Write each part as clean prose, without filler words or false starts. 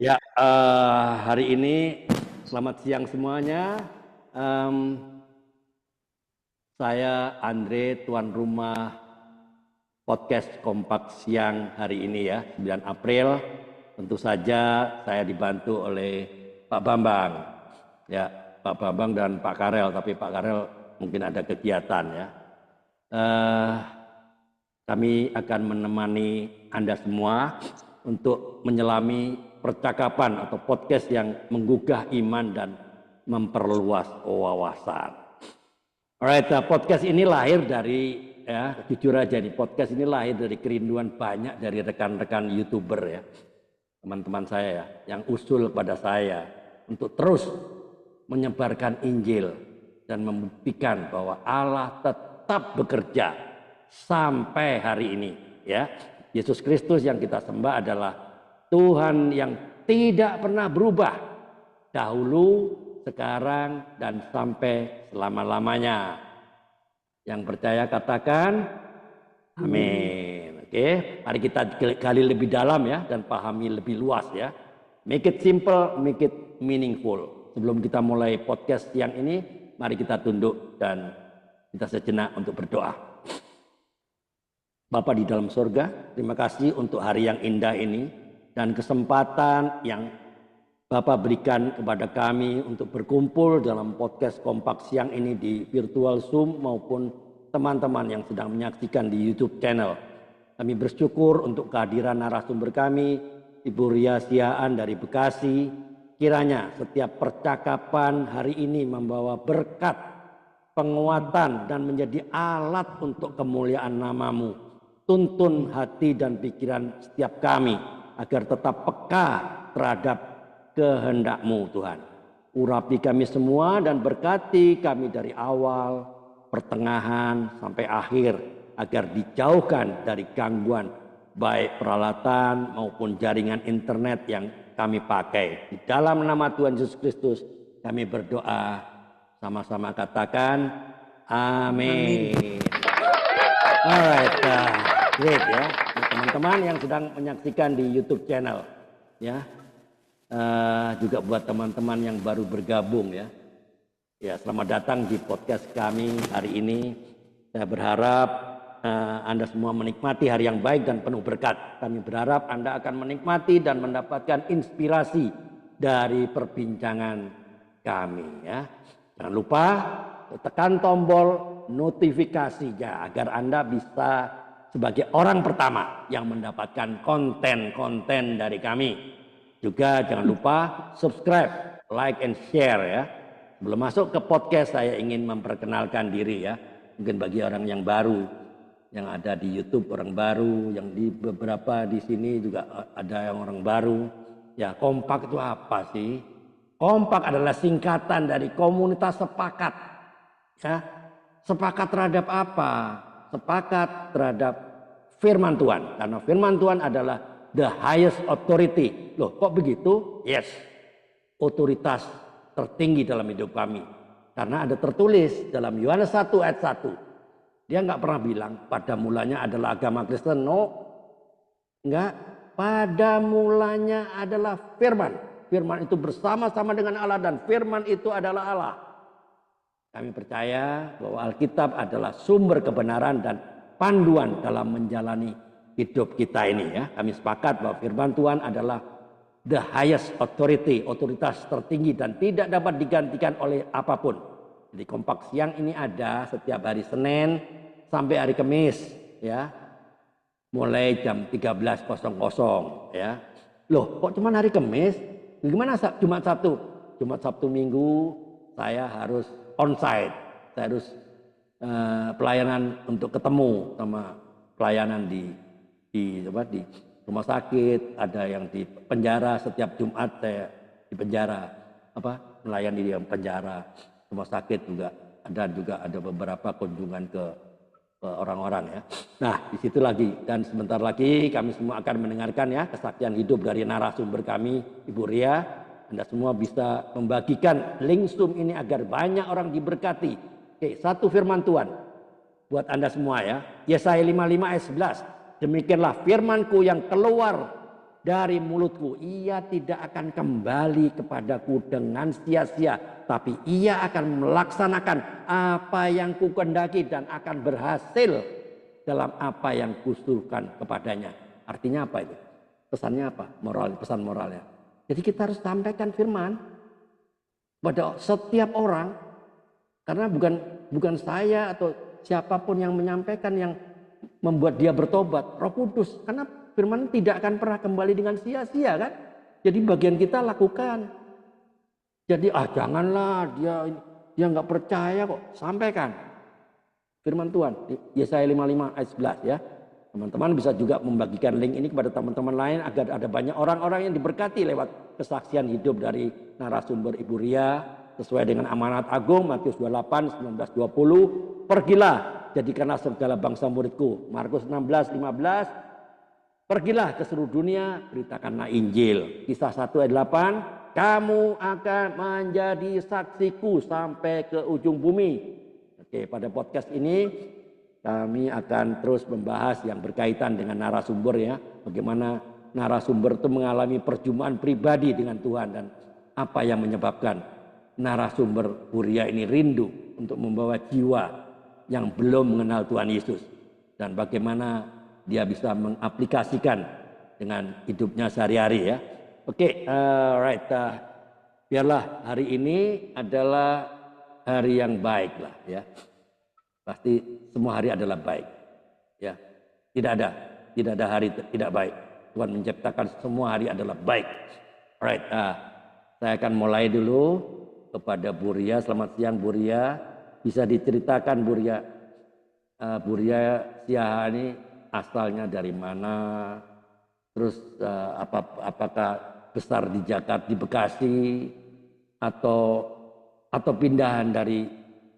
Ya, hari ini selamat siang semuanya. Em, saya Andre, tuan rumah podcast Kompak Siang hari ini ya, 9 April. Tentu saja saya dibantu oleh Pak Bambang. Ya, Pak Bambang dan Pak Karel, tapi Pak Karel mungkin ada kegiatan ya. Eh, Kami akan menemani Anda semua untuk menyelami percakapan atau podcast yang menggugah iman dan memperluas wawasan. Alright, podcast ini lahir dari, ya jujur aja nih, podcast ini lahir dari kerinduan banyak dari rekan-rekan YouTuber ya, teman-teman saya ya, yang usul pada saya untuk terus menyebarkan Injil dan membuktikan bahwa Allah tetap bekerja sampai hari ini ya. Yesus Kristus yang kita sembah adalah Tuhan yang tidak pernah berubah, dahulu, sekarang, dan sampai selama-lamanya. Yang percaya katakan amin. Oke, mari kita gali lebih dalam ya dan pahami lebih luas ya. Make it simple, make it meaningful. Sebelum kita mulai podcast yang ini, mari kita tunduk dan kita sejenak untuk berdoa. Bapa di dalam surga, terima kasih untuk hari yang indah ini dan kesempatan yang Bapak berikan kepada kami untuk berkumpul dalam podcast Kompak Siang ini di virtual Zoom maupun teman-teman yang sedang menyaksikan di YouTube channel. Kami bersyukur untuk kehadiran narasumber kami, Ibu Ria Siaan dari Bekasi. Kiranya setiap percakapan hari ini membawa berkat, penguatan, dan menjadi alat untuk kemuliaan nama-Mu. Tuntun hati dan pikiran setiap kami agar tetap peka terhadap kehendak-Mu Tuhan. Urapi kami semua dan berkati kami dari awal, pertengahan, sampai akhir agar dijauhkan dari gangguan baik peralatan maupun jaringan internet yang kami pakai. Di dalam nama Tuhan Yesus Kristus kami berdoa, sama-sama katakan amin. Alright, great ya, teman-teman yang sedang menyaksikan di YouTube channel ya. Juga buat teman-teman yang baru bergabung ya. Ya, selamat datang di podcast kami hari ini. Saya berharap Anda semua menikmati hari yang baik dan penuh berkat. Kami berharap Anda akan menikmati dan mendapatkan inspirasi dari perbincangan kami ya. Jangan lupa tekan tombol notifikasinya agar Anda bisa sebagai orang pertama yang mendapatkan konten-konten dari kami. Juga jangan lupa subscribe, like, and share ya. Sebelum masuk ke podcast, saya ingin memperkenalkan diri ya. Mungkin bagi orang yang baru, yang ada di YouTube orang baru, yang di beberapa di sini juga ada yang orang baru. Ya, kompak itu apa sih? Kompak adalah singkatan dari komunitas sepakat. Ya, sepakat terhadap apa? Sepakat terhadap firman Tuhan. Karena firman Tuhan adalah the highest authority. Loh, kok begitu? Yes, otoritas tertinggi dalam hidup kami. Karena ada tertulis dalam Yohanes 1 ayat 1. Dia nggak pernah bilang pada mulanya adalah agama Kristen. No, enggak. Pada mulanya adalah firman. Firman itu bersama-sama dengan Allah dan firman itu adalah Allah. Kami percaya bahwa Alkitab adalah sumber kebenaran dan panduan dalam menjalani hidup kita ini ya. Kami sepakat bahwa firman Tuhan adalah the highest authority, otoritas tertinggi dan tidak dapat digantikan oleh apapun. Jadi Kompak Siang ini ada setiap hari Senin sampai hari Kamis ya. Mulai jam 13.00 ya. Loh, kok cuma hari Kamis? Gimana Jumat Sabtu? Jumat Sabtu Minggu saya harus onsite. Saya harus pelayanan untuk ketemu sama pelayanan di rumah sakit, ada yang di penjara. Setiap Jumat saya di penjara, melayani di penjara, rumah sakit juga ada beberapa kunjungan ke orang-orang ya. Nah, di situ lagi dan sebentar lagi kami semua akan mendengarkan ya kesaksian hidup dari narasumber kami, Ibu Ria. Anda semua bisa membagikan link Zoom ini agar banyak orang diberkati. Oke, satu firman Tuhan buat Anda semua ya. Yesaya 55 ayat 11. Demikianlah firmanku yang keluar dari mulutku. Ia tidak akan kembali kepadaku dengan sia-sia, tapi ia akan melaksanakan apa yang kukendaki dan akan berhasil dalam apa yang kusuruhkan kepadanya. Artinya apa itu? Pesannya apa? Pesan moralnya. Jadi kita harus sampaikan firman pada setiap orang, karena bukan saya atau siapapun yang menyampaikan yang membuat dia bertobat, Roh Kudus. Karena firman tidak akan pernah kembali dengan sia-sia kan. Jadi bagian kita lakukan. Jadi janganlah dia nggak percaya kok, sampaikan firman Tuhan di Yesaya 55 ayat 11 ya. Teman-teman bisa juga membagikan link ini kepada teman-teman lain agar ada banyak orang-orang yang diberkati lewat kesaksian hidup dari narasumber Ibu Ria sesuai dengan amanat agung Matius 28 19 20. Pergilah, jadikanlah segala bangsa muridku. Markus 16 15. Pergilah ke seluruh dunia, beritakanlah Injil. Kisah 1 ayat 8. Kamu akan menjadi saksiku sampai ke ujung bumi. Oke, pada podcast ini kami akan terus membahas yang berkaitan dengan narasumber ya. Bagaimana narasumber itu mengalami perjumpaan pribadi dengan Tuhan dan apa yang menyebabkan narasumber Bu Ria ini rindu untuk membawa jiwa yang belum mengenal Tuhan Yesus. Dan bagaimana dia bisa mengaplikasikan dengan hidupnya sehari-hari ya. Oke, right. Biarlah hari ini adalah hari yang baik lah ya. Pasti semua hari adalah baik. Ya. Tidak ada hari tidak baik. Tuhan menciptakan semua hari adalah baik. Alright, saya akan mulai dulu kepada Bu Ria. Selamat siang Bu Ria. Bisa diceritakan Bu Ria, Bu Ria Siaha ini asalnya dari mana? Terus apakah besar di Jakarta, di Bekasi, atau pindahan dari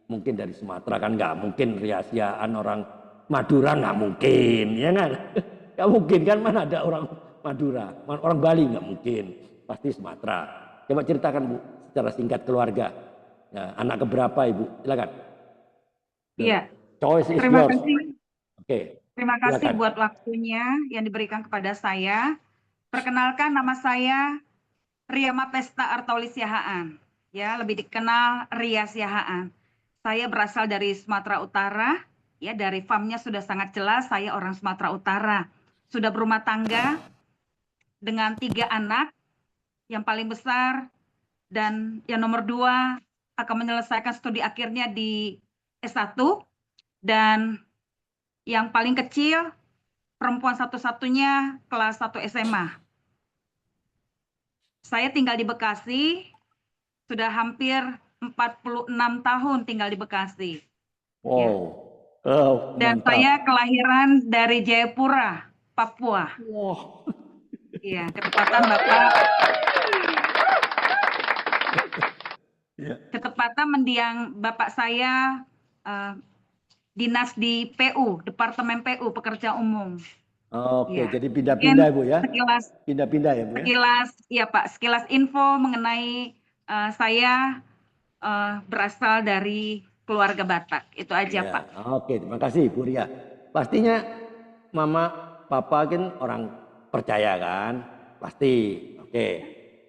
mungkin dari Sumatera? Kan nggak mungkin Ria Siahaan orang Madura, nggak mungkin ya kan. Nggak mungkin kan, mana ada orang Madura, orang Bali, nggak mungkin, pasti Sumatera. Coba ceritakan Bu secara singkat keluarga ya, anak keberapa Ibu, silakan. Iya, Choice is terima yours. kasih. Oke, Terima kasih silakan. buat waktunya yang diberikan kepada saya. Perkenalkan, nama saya Ria Mapesta Artoli Siahaan. Ya, lebih dikenal Ria Siahaan. Saya berasal dari Sumatera Utara. Ya, dari farmnya sudah sangat jelas saya orang Sumatera Utara. Sudah berumah tangga dengan 3 anak. Yang paling besar dan yang nomor 2 akan menyelesaikan studi akhirnya di S1, dan yang paling kecil perempuan satu-satunya kelas 1 SMA. Saya tinggal di Bekasi, sudah hampir 46 tahun tinggal di Bekasi. Wow, Ya. Dan mantap. saya kelahiran dari Jayapura, Papua. Wow. Iya, ketepatan Bapak. Ketepatan mendiang Bapak saya dinas di PU, Departemen PU, Pekerja Umum. Oke, Ya. jadi pindah-pindah Bu ya? Sekilas, Pindah-pindah ya Bu ya? sekilas, ya Pak, sekilas info mengenai saya berasal dari keluarga Batak. Itu aja Ya, Pak. oke, terima kasih Bu Ria. Pastinya Mama, Papa kan orang percaya kan? Pasti. Oke.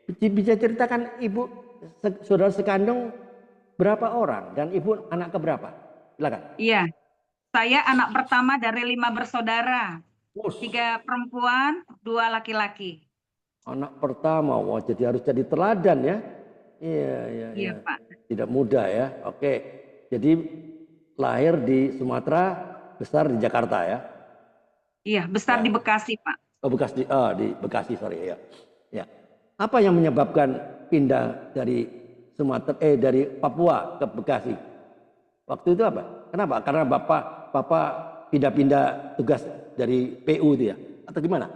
Bisa ceritakan Ibu saudara sekandung berapa orang dan Ibu anak keberapa? Silakan. Iya, saya anak pertama dari 5 bersaudara. 3 perempuan, 2 laki-laki. Anak pertama, wah jadi harus jadi teladan ya. Iya. Iya Pak. Tidak mudah ya. Oke. Jadi lahir di Sumatera, besar di Jakarta ya. Iya, besar Ya. di Bekasi Pak. Oh, di Bekasi, sorry ya. Ya. Apa yang menyebabkan pindah dari dari Papua ke Bekasi? Waktu itu apa? Kenapa? Karena Bapak pindah-pindah tugas dari PU itu ya? Atau gimana?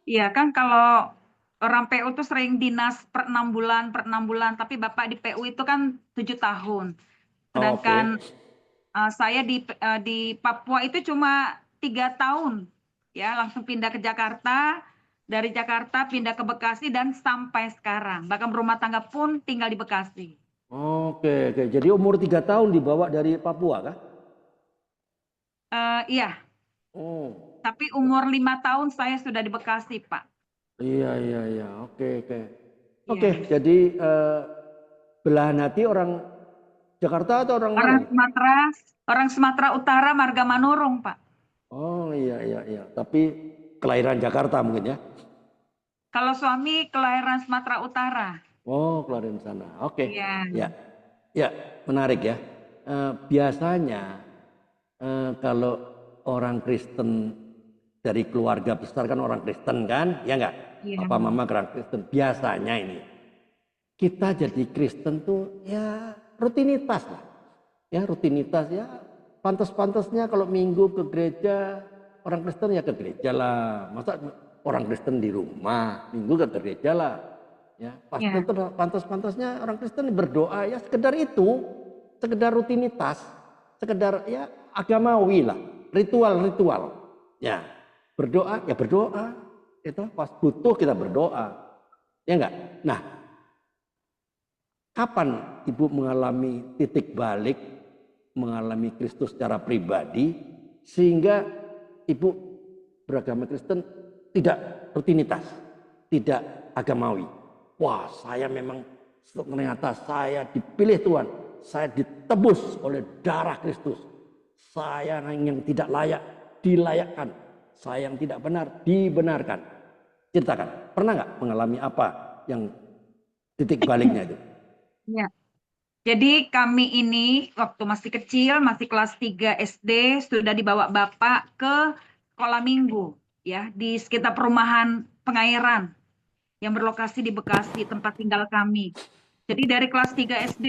Iya kan, kalau orang PU tuh sering dinas per 6 bulan, tapi Bapak di PU itu kan 7 tahun. Sedangkan saya di Papua itu cuma 3 tahun. Ya, langsung pindah ke Jakarta, dari Jakarta pindah ke Bekasi dan sampai sekarang. Bahkan berumah tangga pun tinggal di Bekasi. Oke. Jadi umur 3 tahun dibawa dari Papua kah? Iya, Oh. tapi umur 5 tahun saya sudah di Bekasi, Pak. Iya, iya, iya. Oke, oke. Oke, Ya. jadi belahan hati orang Jakarta atau orang mana Orang nih? Sumatera, orang Sumatera Utara Marga Manurung, Pak. Oh, iya, iya, iya. Tapi kelahiran Jakarta mungkin ya? Kalau suami kelahiran Sumatera Utara. Oh, kelahiran sana. Oke. Iya. Ya, ya, menarik ya. Biasanya kalau orang Kristen dari keluarga besar kan orang Kristen kan, ya enggak? Iya. Papa mama orang Kristen. Biasanya ini kita jadi Kristen tuh ya rutinitas lah. Ya rutinitas ya pantas-pantasnya kalau minggu ke gereja orang Kristen ya ke gereja lah. Masa orang Kristen di rumah minggu ke gereja lah. Ya Iya. pantas-pantasnya orang Kristen berdoa ya sekedar itu, sekedar rutinitas, sekedar ya agamawi lah, ritual-ritual. Ya berdoa ya berdoa itu pas butuh kita berdoa ya enggak. Nah, kapan ibu mengalami titik balik, mengalami Kristus secara pribadi, sehingga ibu beragama Kristen tidak rutinitas, tidak agamawi. Wah, saya memang ternyata saya dipilih Tuhan, saya ditebus oleh darah Kristus. Saya yang tidak layak dilayakkan, saya yang tidak benar dibenarkan. Ceritakan, pernah nggak mengalami apa yang titik baliknya itu? Iya. Jadi kami ini waktu masih kecil, masih kelas 3 SD, sudah dibawa Bapak ke sekolah minggu ya di sekitar perumahan Pengairan yang berlokasi di Bekasi, tempat tinggal kami. Jadi dari kelas 3 SD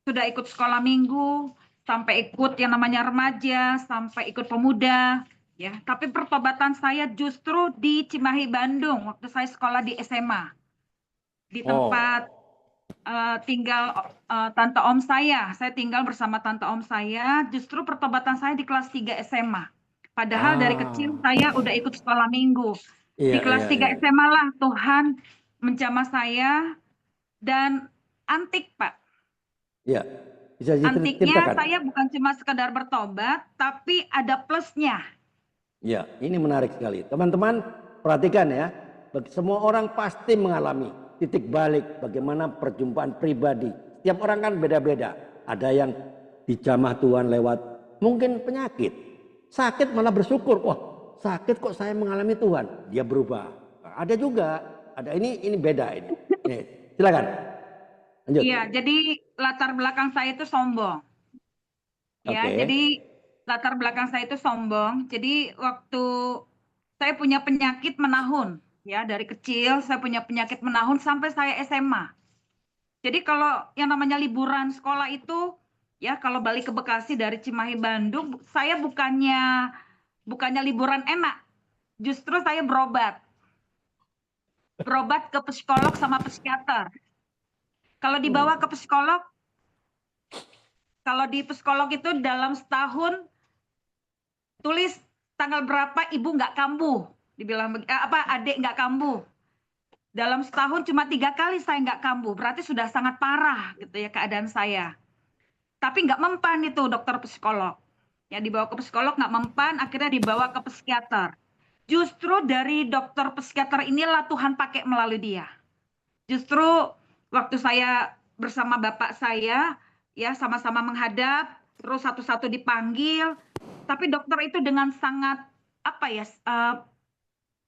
sudah ikut sekolah minggu, sampai ikut yang namanya remaja, sampai ikut pemuda, ya. Tapi pertobatan saya justru di Cimahi, Bandung, waktu saya sekolah di SMA, di tempat Oh, tinggal tante om saya. Saya tinggal bersama tante om saya. Justru pertobatan saya di kelas 3 SMA. Padahal dari kecil ah, saya udah ikut sekolah minggu. iya, Di kelas iya, 3 iya, SMA lah Tuhan menjamah saya dan antik, Pak. iya. Bisa Antiknya diceritakan? saya bukan cuma sekedar bertobat, tapi ada plusnya. Ya, ini menarik sekali. Teman-teman, perhatikan ya. Bagi semua orang pasti mengalami titik balik bagaimana perjumpaan pribadi. Setiap orang kan beda-beda. Ada yang dijamah Tuhan lewat mungkin penyakit. Sakit malah bersyukur. Wah, sakit kok saya mengalami Tuhan. Dia berubah. Ada juga. Ada ini beda ini. Nih, silakan. Lanjut. Iya, jadi latar belakang saya itu sombong. Ya, Oke. jadi latar belakang saya itu sombong. Jadi waktu saya punya penyakit menahun, ya dari kecil saya punya penyakit menahun sampai saya SMA. Jadi kalau yang namanya liburan sekolah itu, ya kalau balik ke Bekasi dari Cimahi Bandung, saya bukannya liburan enak, justru saya berobat ke psikolog sama psikiater. Kalau dibawa ke psikolog, kalau di psikolog itu dalam setahun tulis tanggal berapa ibu nggak kambuh, dibilang apa adik nggak kambuh. Dalam setahun cuma 3 kali saya nggak kambuh, berarti sudah sangat parah gitu ya keadaan saya. Tapi nggak mempan itu dokter psikolog. Ya dibawa ke psikolog nggak mempan, akhirnya dibawa ke psikiater. Justru dari dokter psikiater inilah Tuhan pakai melalui dia. Justru waktu saya bersama bapak saya, ya sama-sama menghadap, terus satu-satu dipanggil, tapi dokter itu dengan sangat apa ya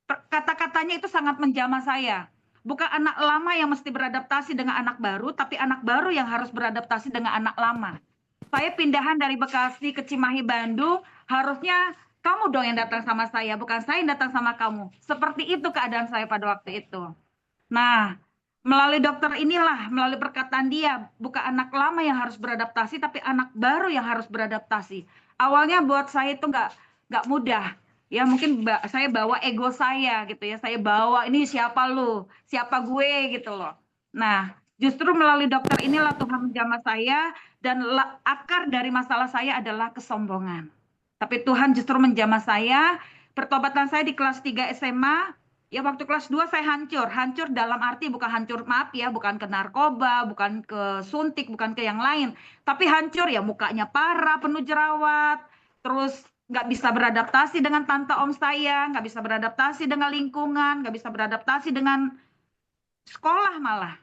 kata-katanya itu sangat menjamah saya. Bukan anak lama yang mesti beradaptasi dengan anak baru, tapi anak baru yang harus beradaptasi dengan anak lama. Saya pindahan dari Bekasi ke Cimahi, Bandung, harusnya kamu dong yang datang sama saya, bukan saya yang datang sama kamu. Seperti itu keadaan saya pada waktu itu. Nah, melalui dokter inilah, melalui perkataan dia, bukan anak lama yang harus beradaptasi, tapi anak baru yang harus beradaptasi. Awalnya buat saya itu nggak mudah. Ya mungkin saya bawa ego saya gitu ya. Saya bawa ini siapa lu, siapa gue gitu loh. Nah, justru melalui dokter inilah Tuhan menjamah saya dan akar dari masalah saya adalah kesombongan. Tapi Tuhan justru menjamah saya. Pertobatan saya di kelas 3 SMA. Ya waktu kelas 2 saya hancur dalam arti bukan hancur maaf ya, bukan ke narkoba, bukan ke suntik, bukan ke yang lain, tapi hancur ya mukanya parah, penuh jerawat, terus nggak bisa beradaptasi dengan tante om saya, nggak bisa beradaptasi dengan lingkungan, nggak bisa beradaptasi dengan sekolah malah.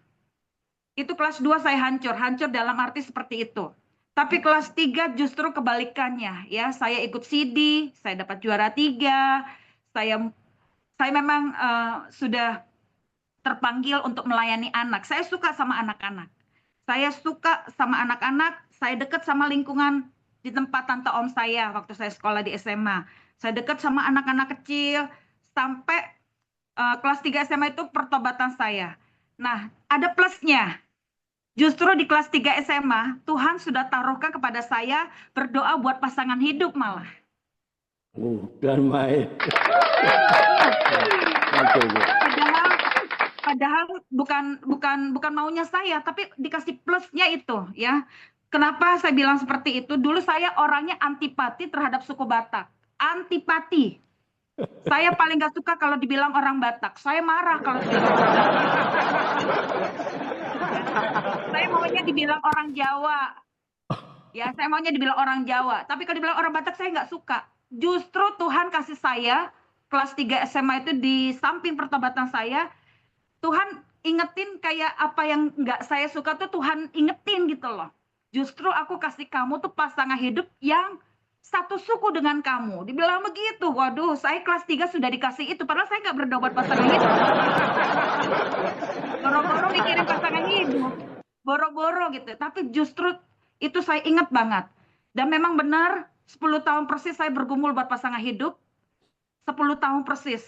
Itu kelas 2 saya hancur, hancur dalam arti seperti itu. Tapi kelas 3 justru kebalikannya, ya. Saya ikut CD, saya dapat juara 3. Saya memang sudah terpanggil untuk melayani anak. Saya suka sama anak-anak. Saya suka sama anak-anak, saya dekat sama lingkungan di tempat tante om saya waktu saya sekolah di SMA. Saya dekat sama anak-anak kecil sampai kelas 3 SMA itu pertobatan saya. Nah, ada plusnya. Justru di kelas 3 SMA, Tuhan sudah taruhkan kepada saya berdoa buat pasangan hidup malah. Dan main. Padahal bukan maunya saya, tapi dikasih plusnya itu, ya. Kenapa saya bilang seperti itu? Dulu saya orangnya antipati terhadap suku Batak. Antipati. Saya paling gak suka kalau dibilang orang Batak. Saya marah kalau dibilang orang Batak. Saya maunya dibilang orang Jawa. Ya, saya maunya dibilang orang Jawa. Tapi kalau dibilang orang Batak saya nggak suka. Justru Tuhan kasih saya kelas 3 SMA itu di samping pertobatan saya, Tuhan ingetin kayak apa yang nggak saya suka tuh Tuhan ingetin gitu loh. Justru aku kasih kamu tuh pasangan hidup yang satu suku dengan kamu. Dibilang begitu. Waduh, saya kelas 3 sudah dikasih itu. Padahal saya nggak berdoa buat pasangan hidup. Boro-boro mikirin pasangan hidup. Boro-boro gitu. Tapi justru itu saya ingat banget. Dan memang benar 10 tahun persis saya bergumul buat pasangan hidup. 10 tahun persis.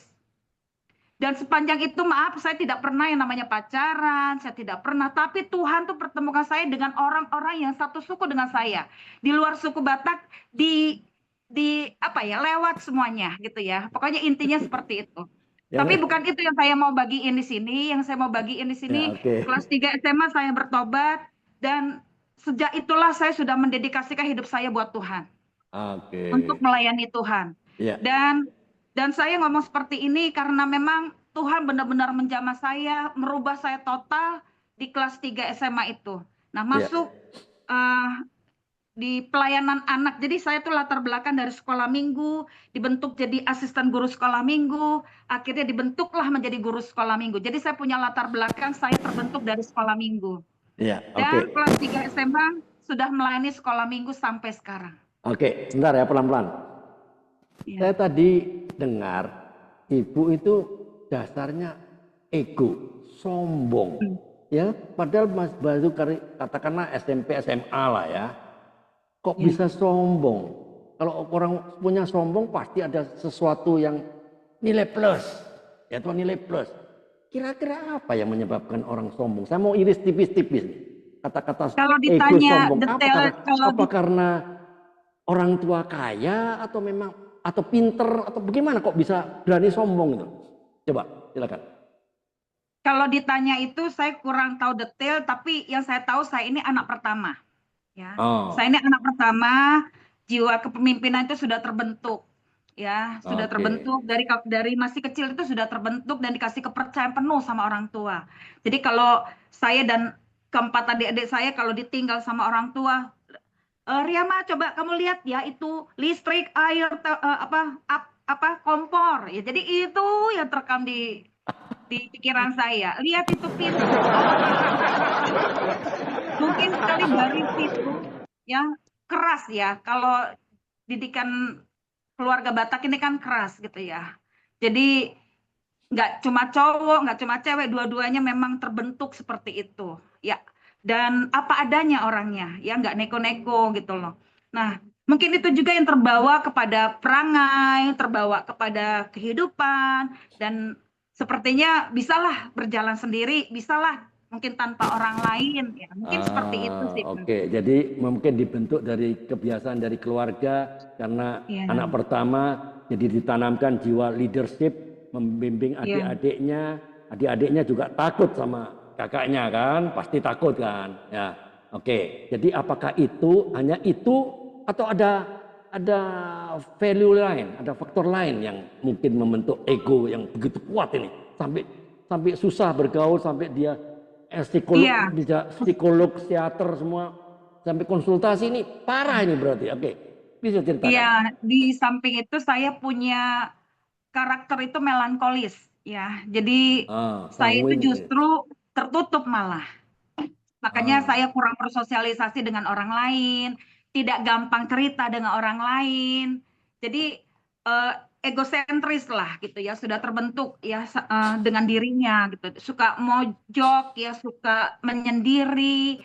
Dan sepanjang itu maaf saya tidak pernah yang namanya pacaran, saya tidak pernah. Tapi Tuhan tuh pertemukan saya dengan orang-orang yang satu suku dengan saya. Di luar suku Batak, di apa ya, lewat semuanya gitu ya. Pokoknya intinya seperti itu. Ya, tapi bukan itu yang saya mau bagiin di sini. Yang saya mau bagiin di sini, ya, kelas 3 SMA saya bertobat. Dan sejak itulah saya sudah mendedikasikan hidup saya buat Tuhan. Untuk melayani Tuhan. Ya. Dan saya ngomong seperti ini karena memang Tuhan benar-benar menjamah saya, merubah saya total di kelas 3 SMA itu. Nah, masuk di pelayanan anak. Jadi saya tuh latar belakang dari sekolah minggu, dibentuk jadi asisten guru sekolah minggu, akhirnya dibentuklah menjadi guru sekolah minggu. Jadi saya punya latar belakang, saya terbentuk dari sekolah minggu. Dan kelas 3 SMA sudah melayani sekolah minggu sampai sekarang. Oke, sebentar ya, pelan-pelan. Saya tadi dengar ibu itu dasarnya ego, sombong, ya. Padahal baru katakanlah SMP, SMA lah ya. Kok bisa sombong? Kalau orang punya sombong pasti ada sesuatu yang nilai plus, ya tuh nilai plus. Kira-kira apa yang menyebabkan orang sombong? Saya mau iris tipis-tipis nih. Kata-kata ego sombong. Apa karena orang tua kaya atau memang atau pinter atau bagaimana kok bisa berani sombong itu? Coba silakan. Kalau ditanya itu saya kurang tahu detail, tapi yang saya tahu saya ini anak pertama. Ya, saya ini anak pertama, jiwa kepemimpinan itu sudah terbentuk. Ya, sudah terbentuk dari masih kecil itu sudah terbentuk dan dikasih kepercayaan penuh sama orang tua. Jadi kalau saya dan keempat adik-adik saya kalau ditinggal sama orang tua, Riama coba kamu lihat ya itu listrik, air, kompor. Ya, jadi itu yang terekam di pikiran saya. Lihat itu pintu. Mungkin sekali dari situ yang keras ya. Kalau didikan keluarga Batak ini kan keras gitu ya. Jadi nggak cuma cowok, nggak cuma cewek, dua-duanya memang terbentuk seperti itu. Ya. Dan apa adanya orangnya, ya nggak neko-neko gitu loh. Nah, mungkin itu juga yang terbawa kepada perangai, terbawa kepada kehidupan, dan sepertinya bisalah berjalan sendiri, bisalah mungkin tanpa orang lain, ya mungkin seperti itu sih. Oke, jadi mungkin dibentuk dari kebiasaan dari keluarga karena anak pertama, jadi ditanamkan jiwa leadership, membimbing adik-adiknya, adik-adiknya juga takut sama kakaknya kan, pasti takut kan, ya. Oke, jadi apakah itu hanya itu atau ada value lain, ada faktor lain yang mungkin membentuk ego yang begitu kuat ini sampai susah bergaul, sampai dia psikolog, psikiater semua sampai konsultasi ini parah ini berarti. Oke, Bisa ceritakan? Iya, di samping itu saya punya karakter itu melankolis ya. Jadi Ah, saya itu sanguin. justru tertutup malah. Makanya Ah, saya kurang bersosialisasi dengan orang lain, tidak gampang cerita dengan orang lain. Jadi eh, egosentris lah gitu ya, sudah terbentuk ya dengan dirinya gitu. Suka mojok ya, suka menyendiri.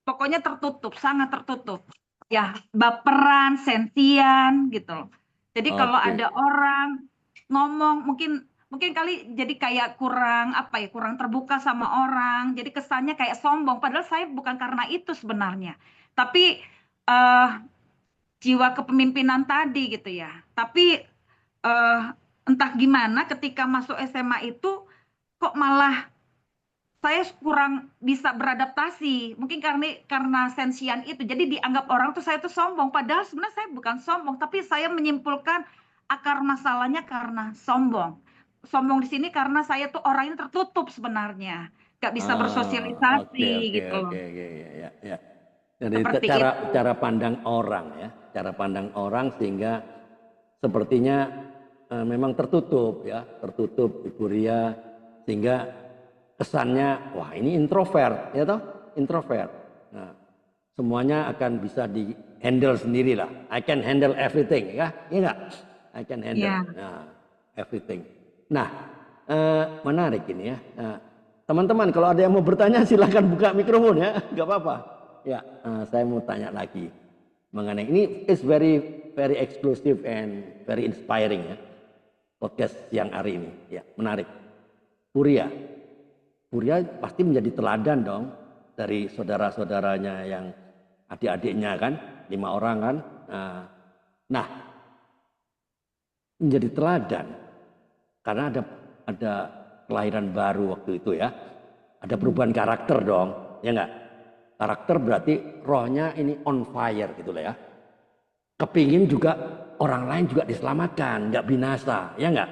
Pokoknya tertutup, sangat tertutup. Ya, baperan, sensian gitu. Jadi kalau oke. ada orang ngomong mungkin mungkin kali jadi kayak kurang apa ya, kurang terbuka sama orang. Jadi kesannya kayak sombong. Padahal saya bukan karena itu sebenarnya. Tapi eh, jiwa kepemimpinan tadi gitu ya. Tapi entah gimana ketika masuk SMA itu kok malah saya kurang bisa beradaptasi. Mungkin karena sensian itu. Jadi dianggap orang tuh saya tuh sombong. Padahal sebenarnya saya bukan sombong, tapi saya menyimpulkan akar masalahnya karena sombong. Sombong di sini karena saya tuh orang ini tertutup sebenarnya. Gak bisa Oke, bersosialisasi oke, gitu oke, loh. ya, ya, ya, ya. Jadi Seperti cara itu. cara pandang orang ya, cara pandang orang sehingga sepertinya memang tertutup ya, tertutup Ibu Ria sehingga kesannya wah ini introvert ya toh, introvert. Nah, semuanya akan bisa di handle sendiri lah. I can handle everything ya, iya enggak? I can handle Ya, everything. Nah, menarik ini ya. Nah, teman-teman kalau ada yang mau bertanya silahkan buka mikrofon ya, nggak apa-apa. Ya, saya mau tanya lagi mengenai ini is very very exclusive and very inspiring ya podcast siang hari ini. Ya, menarik. Puria, Puria pasti menjadi teladan dong dari saudara-saudaranya yang adik-adiknya kan, 5 orang kan. Nah, menjadi teladan karena ada kelahiran baru waktu itu ya. Ada perubahan karakter dong, ya enggak? Karakter berarti rohnya ini on fire gitu lah ya. Kepingin juga orang lain juga diselamatkan, nggak binasa, ya enggak?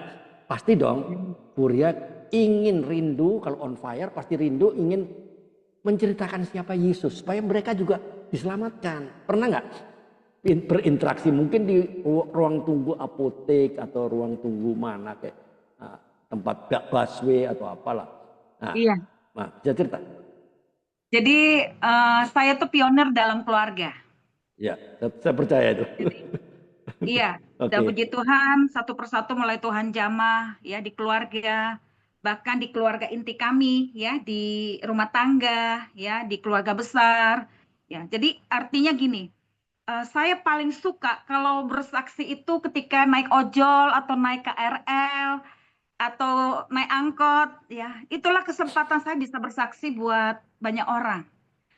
Pasti dong, Furia ingin rindu kalau on fire pasti rindu ingin menceritakan siapa Yesus supaya mereka juga diselamatkan. Pernah nggak berinteraksi mungkin di ruang tunggu apotek atau ruang tunggu mana kayak tempat busway atau apalah. iya. Nah, bisa cerita? Jadi saya tuh pionir dalam keluarga. Ya, saya percaya itu. Iya, dan Oke, puji Tuhan satu persatu mulai Tuhan jamah ya di keluarga, bahkan di keluarga inti kami ya di rumah tangga ya di keluarga besar ya. Jadi artinya gini, saya paling suka kalau bersaksi itu ketika naik ojol atau naik KRL atau naik angkot ya. Itulah kesempatan saya bisa bersaksi buat banyak orang.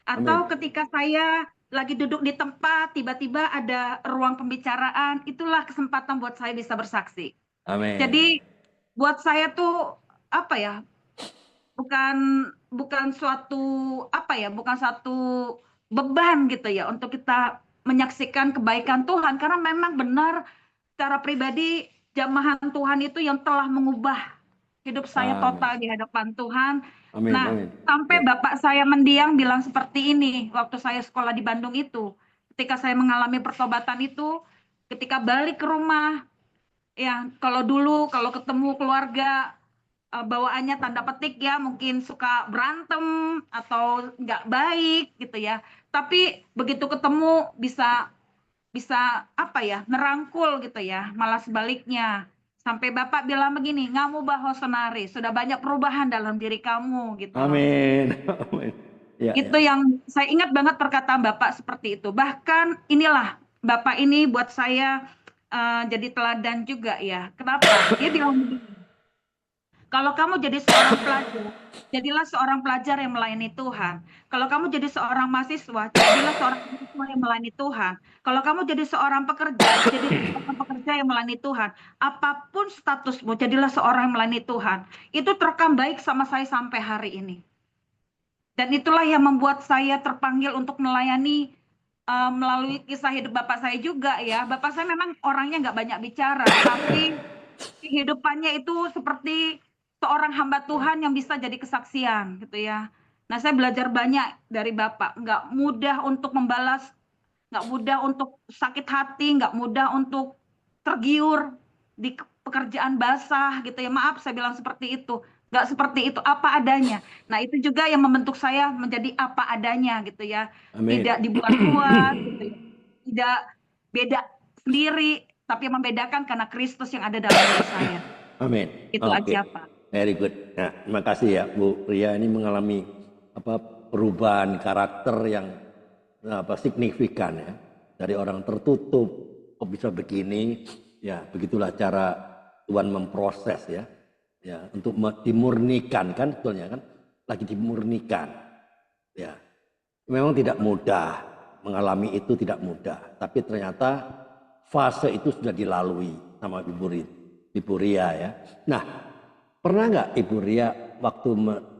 amin, Atau ketika saya lagi duduk di tempat, tiba-tiba ada ruang pembicaraan, itulah kesempatan buat saya bisa bersaksi. amin, Jadi buat saya tuh apa ya? Bukan bukan suatu apa ya? Bukan satu beban gitu ya untuk kita menyaksikan kebaikan Tuhan karena memang benar secara pribadi jamahan Tuhan itu yang telah mengubah hidup saya amin, total di hadapan Tuhan. amin, Nah, amin. sampai Ya, bapak saya mendiang bilang seperti ini waktu saya sekolah di Bandung itu. Ketika saya mengalami pertobatan itu, ketika balik ke rumah, ya kalau dulu kalau ketemu keluarga bawaannya tanda petik ya mungkin suka berantem atau nggak baik gitu ya. Tapi begitu ketemu bisa bisa apa ya merangkul gitu ya malah sebaliknya sampai bapak bilang begini ngamu bahosonari sudah banyak perubahan dalam diri kamu gitu loh amin, amin. Ya, ya, itu yang saya ingat banget perkataan bapak seperti itu bahkan inilah bapak ini buat saya jadi teladan juga ya kenapa dia bilang begini kalau kamu jadi seorang pelajar, jadilah seorang pelajar yang melayani Tuhan. Kalau kamu jadi seorang mahasiswa, jadilah seorang mahasiswa yang melayani Tuhan. Kalau kamu jadi seorang pekerja, jadilah seorang pekerja yang melayani Tuhan. Apapun statusmu, jadilah seorang yang melayani Tuhan. Itu terekam baik sama saya sampai hari ini. Dan itulah yang membuat saya terpanggil untuk melayani melalui kisah hidup bapak saya juga ya. Bapak saya memang orangnya nggak banyak bicara, tapi kehidupannya itu seperti seorang hamba Tuhan yang bisa jadi kesaksian gitu ya. Nah saya belajar banyak dari Bapak, nggak mudah untuk membalas nggak mudah untuk sakit hati, nggak mudah untuk tergiur di pekerjaan basah gitu ya. Maaf saya bilang seperti itu. Nggak seperti itu, apa adanya. Nah itu juga yang membentuk saya menjadi apa adanya gitu ya. Amin. Tidak dibuat-buat gitu ya. Tidak beda sendiri, tapi yang membedakan karena Kristus yang ada dalam diri saya. Amin. Itu Oke. aja Pak. Very good. Nah, terima kasih ya Bu Ria, ini mengalami perubahan karakter yang signifikan ya. Dari orang tertutup kok bisa begini, ya begitulah cara Tuhan memproses ya. Ya, untuk dimurnikan kan sebetulnya kan lagi dimurnikan. Ya. Memang tidak mudah, mengalami itu tidak mudah, tapi ternyata fase itu sudah dilalui sama Ibu Ria ya. Nah, pernah nggak Ibu Ria waktu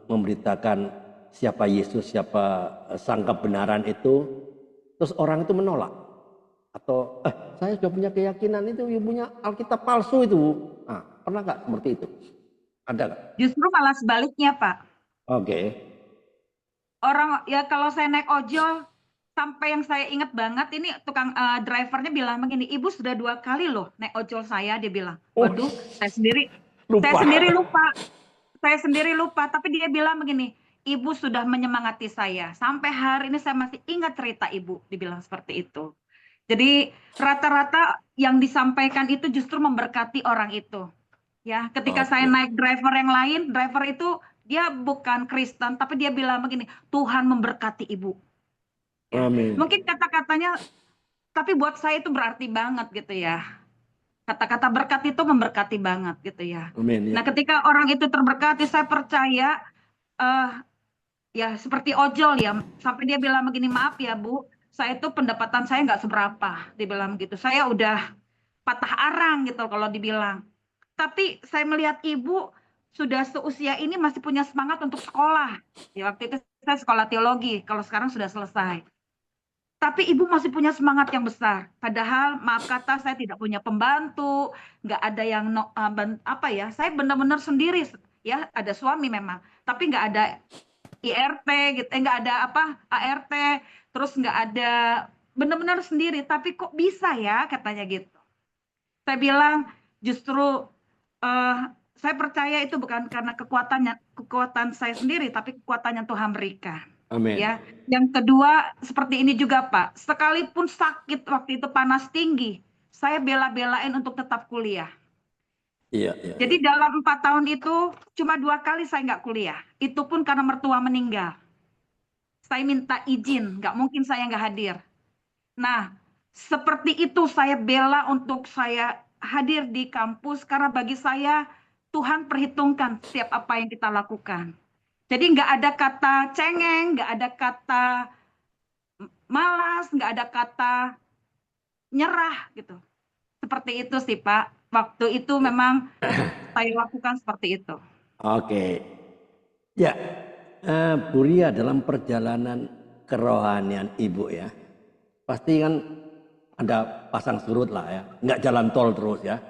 memberitakan siapa Yesus, siapa sang kebenaran itu, terus orang itu menolak? Atau saya sudah punya keyakinan itu, ibunya Alkitab palsu itu. Nah, pernah nggak seperti itu? Ada nggak? Justru malah sebaliknya Pak. Oke. Orang ya kalau saya naik ojol sampai yang saya ingat banget ini tukang drivernya bilang begini, ibu sudah 2 kali loh naik ojol saya, dia bilang. Oh, Waduh, saya sendiri lupa. saya sendiri lupa, tapi dia bilang begini, ibu sudah menyemangati saya sampai hari ini saya masih ingat cerita ibu, dibilang seperti itu. Jadi rata-rata yang disampaikan itu justru memberkati orang itu. Ya, ketika saya Oke. naik driver yang lain, driver itu dia bukan Kristen, tapi dia bilang begini, Tuhan memberkati ibu. Ya, Amin. mungkin kata-katanya, tapi buat saya itu berarti banget gitu ya. Kata-kata berkat itu memberkati banget gitu ya. Amin ya. Nah, ketika orang itu terberkati, saya percaya, ya seperti ojol ya, sampai dia bilang begini, maaf ya Bu, saya itu pendapatan saya nggak seberapa, dia bilang gitu. Saya udah patah arang gitu kalau dibilang. Tapi saya melihat ibu sudah seusia ini masih punya semangat untuk sekolah. Ya, waktu itu saya sekolah teologi, kalau sekarang sudah selesai. Tapi ibu masih punya semangat yang besar. Padahal maaf kata saya tidak punya pembantu, nggak ada yang apa ya. Saya benar-benar sendiri ya. Ada suami memang, tapi nggak ada IRT gitu, nggak ada apa ART, terus nggak ada, benar-benar sendiri. Tapi kok bisa ya katanya gitu. Saya bilang justru saya percaya itu bukan karena kekuatan saya sendiri, tapi kekuatan yang Tuhan berikan. Amin. Ya, yang kedua seperti ini juga Pak, sekalipun sakit waktu itu panas tinggi, saya bela-belain untuk tetap kuliah. Iya, iya, Jadi iya. dalam 4 tahun itu cuma 2 kali saya nggak kuliah. Itu pun karena mertua meninggal. Saya minta izin, nggak mungkin saya nggak hadir. Nah, seperti itu saya bela untuk saya hadir di kampus karena bagi saya Tuhan perhitungkan setiap apa yang kita lakukan. Jadi nggak ada kata cengeng, nggak ada kata malas, nggak ada kata nyerah gitu. Seperti itu sih Pak. Waktu itu memang saya lakukan seperti itu. Oke. Ya, Bu Ria dalam perjalanan kerohanian Ibu ya, pasti kan ada pasang surut lah ya, nggak jalan tol terus ya.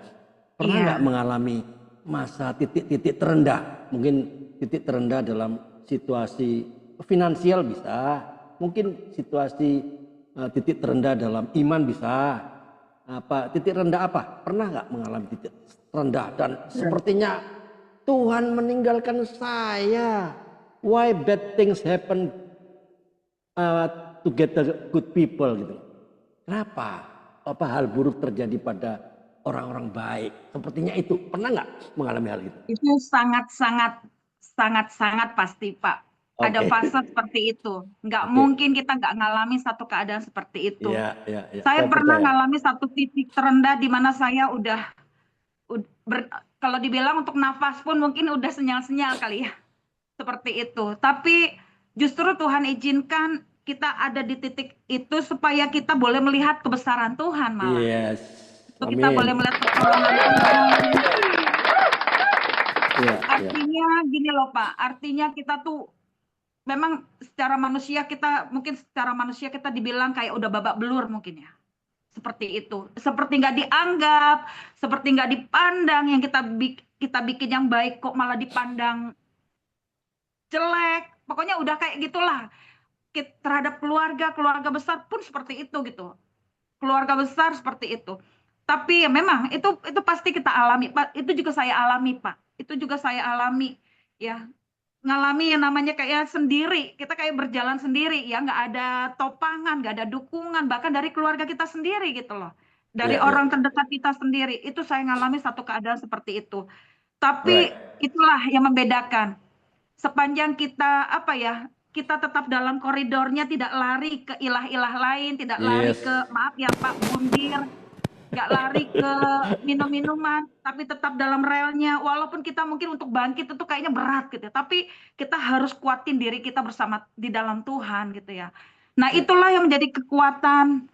Pernah nggak Iya. mengalami masa titik-titik terendah? Mungkin titik terendah dalam situasi finansial bisa, mungkin situasi titik terendah dalam iman bisa. Apa titik rendah apa? Pernah nggak mengalami titik rendah dan sepertinya Tuhan meninggalkan saya. Why bad things happen to get the good people gitu? Kenapa? Apa hal buruk terjadi pada orang-orang baik? Sepertinya itu. Pernah nggak mengalami hal itu? Itu sangat pasti Pak. Ada Oke. fase seperti itu. Nggak Oke. mungkin kita nggak ngalami satu keadaan seperti itu. Iya, iya, iya. Saya Saya pernah percaya. ngalami satu titik terendah di mana saya udah kalau dibilang untuk nafas pun mungkin udah senyal-senyal kali ya. Seperti itu. Tapi justru Tuhan izinkan kita ada di titik itu supaya kita boleh melihat kebesaran Tuhan malah. Yes. Untuk kita boleh Amin. melihat pertolongan Tuhan. Iya, iya. Artinya gini loh Pak, artinya kita tuh memang secara manusia kita dibilang kayak udah babak belur mungkin ya. Seperti itu. Seperti nggak dianggap, seperti nggak dipandang, yang kita bikin yang baik kok malah dipandang jelek. Pokoknya udah kayak gitulah. terhadap keluarga, keluarga besar pun seperti itu gitu. Keluarga besar seperti itu. Tapi ya memang itu pasti kita alami, Pak. Itu juga saya alami, Pak. Itu juga saya alami ya. Ngalami yang namanya kayak sendiri, kita kayak berjalan sendiri ya, nggak ada topangan, nggak ada dukungan, bahkan dari keluarga kita sendiri gitu loh, dari Ya, ya. orang terdekat kita sendiri, itu saya ngalami satu keadaan seperti itu. Right. Tapi itulah yang membedakan, sepanjang kita apa ya, kita tetap dalam koridornya, tidak lari ke ilah-ilah lain, tidak lari Yes. ke, maaf ya Pak, bundir, nggak lari ke minum-minuman, tapi tetap dalam relnya. Walaupun kita mungkin untuk bangkit itu kayaknya berat gitu, tapi kita harus kuatin diri kita bersama di dalam Tuhan gitu ya. Nah Ya. itulah yang menjadi kekuatan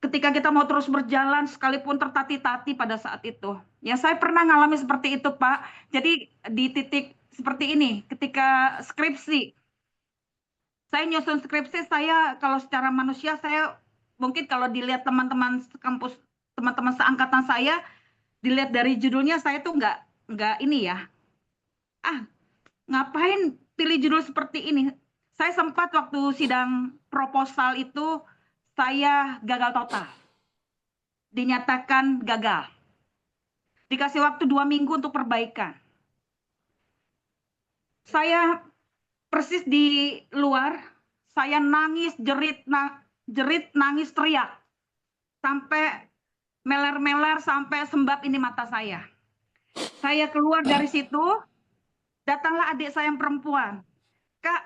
ketika kita mau terus berjalan sekalipun tertati-tati pada saat itu. Ya saya pernah ngalami seperti itu Pak. Jadi di titik seperti ini, ketika skripsi, saya nyusun skripsi, saya kalau secara manusia saya mungkin kalau dilihat teman-teman kampus, teman-teman seangkatan saya, dilihat dari judulnya saya tuh nggak ini ya, ah ngapain pilih judul seperti ini. Saya sempat waktu sidang proposal itu saya gagal total, dinyatakan gagal, dikasih waktu 2 minggu untuk perbaikan. Saya persis di luar, saya nangis jerit nangis teriak sampai meler-meler sampai sembab ini mata saya. Saya keluar dari situ, datanglah adik saya yang perempuan. Kak,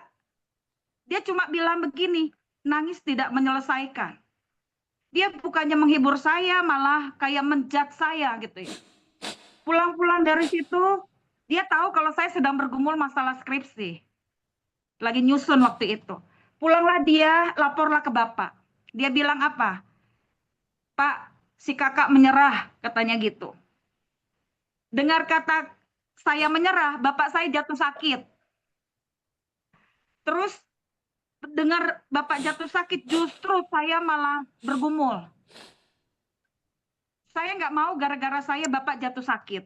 dia cuma bilang begini, nangis tidak menyelesaikan. Dia bukannya menghibur saya, malah kayak menjat saya gitu ya. Pulang-pulang dari situ, dia tahu kalau saya sedang bergumul masalah skripsi. Lagi nyusun waktu itu. Pulanglah dia, laporlah ke bapak. Dia bilang apa? Pak, si kakak menyerah, katanya gitu. Dengar kata saya menyerah, bapak saya jatuh sakit. Terus dengar bapak jatuh sakit, justru saya malah bergumul. Saya nggak mau gara-gara saya bapak jatuh sakit.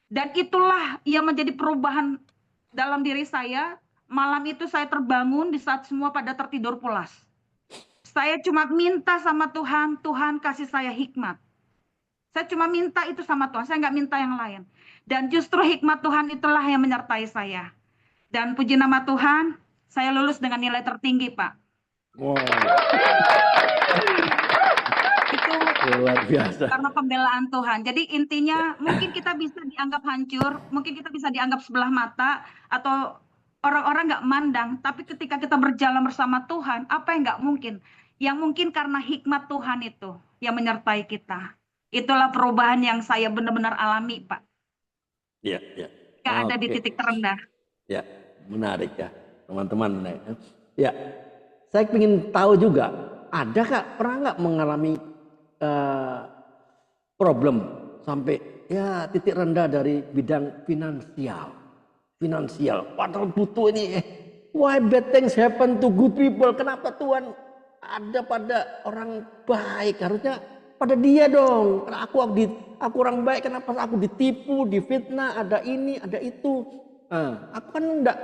Dan itulah yang menjadi perubahan dalam diri saya. Malam itu saya terbangun di saat semua pada tertidur pulas. Saya cuma minta sama Tuhan, Tuhan kasih saya hikmat. Saya cuma minta itu sama Tuhan, saya nggak minta yang lain. Dan justru hikmat Tuhan itulah yang menyertai saya. Dan puji nama Tuhan, saya lulus dengan nilai tertinggi, Pak. Wow. Itu Luar biasa. karena pembelaan Tuhan. Jadi intinya mungkin kita bisa dianggap hancur, mungkin kita bisa dianggap sebelah mata, atau orang-orang nggak mandang. Tapi ketika kita berjalan bersama Tuhan, apa yang nggak mungkin? Yang mungkin karena hikmat Tuhan itu yang menyertai kita. Itulah perubahan yang saya benar-benar alami, Pak. Ya, ya. Nggak ada di titik terendah. Ya, menarik ya, teman-teman. Menarik. Ya, saya ingin tahu juga, ada Kak, pernah nggak mengalami problem sampai ya titik rendah dari bidang finansial, padahal butuh ini, why bad things happen to good people? Kenapa Tuhan ada pada orang baik? Harusnya pada dia dong. Karena aku orang baik, kenapa aku ditipu, difitnah, ada ini, ada itu. Aku kan enggak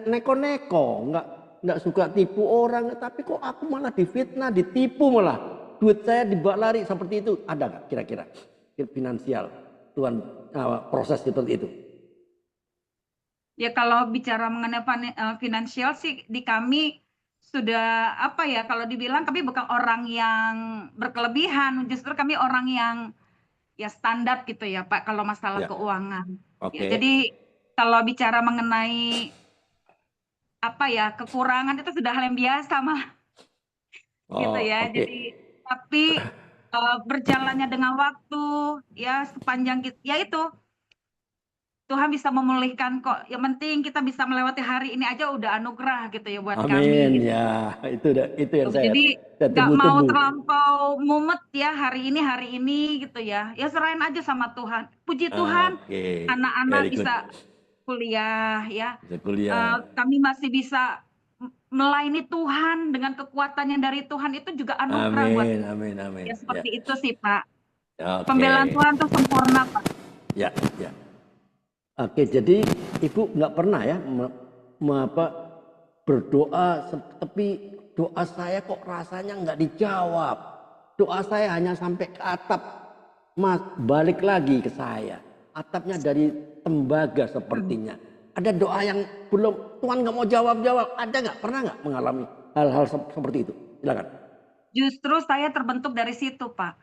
neko-neko, enggak suka tipu orang, tapi kok aku malah difitnah, ditipu malah. Duit saya dibawa lari seperti itu. Ada nggak kira-kira finansial Tuhan proses seperti itu? Ya kalau bicara mengenai finansial sih di kami sudah apa ya, kalau dibilang kami bukan orang yang berkelebihan, justru kami orang yang ya standar gitu ya Pak kalau masalah Ya. keuangan. Oke. Ya, jadi kalau bicara mengenai apa ya kekurangan itu sudah hal yang biasa mah gitu ya. Oke. Jadi tapi berjalannya dengan waktu ya sepanjang ya itu Tuhan bisa memulihkan kok. Yang penting kita bisa melewati hari ini aja udah anugerah gitu ya buat Amin kami gitu. ya. Itu yang saya Jadi nggak mau tunggu-tunggu. terlampau mumet ya hari ini gitu ya. Ya serahin aja sama Tuhan. Puji Tuhan Oke. anak-anak Very good. bisa kuliah ya. Bisa kuliah. Kami masih bisa melayani Tuhan dengan kekuatan yang dari Tuhan, itu juga anugerah buat Amin. Amin. ya Ya. seperti itu sih Pak. Oke. Pembelaan Tuhan itu sempurna Pak. Ya. Oke, jadi Ibu nggak pernah ya berdoa, tapi doa saya kok rasanya nggak dijawab. Doa saya hanya sampai ke atap, Mas, balik lagi ke saya. Atapnya dari tembaga sepertinya. Ada doa yang belum, Tuhan nggak mau jawab-jawab. Ada nggak? Pernah nggak mengalami hal-hal seperti itu? Silakan. Justru saya terbentuk dari situ, Pak.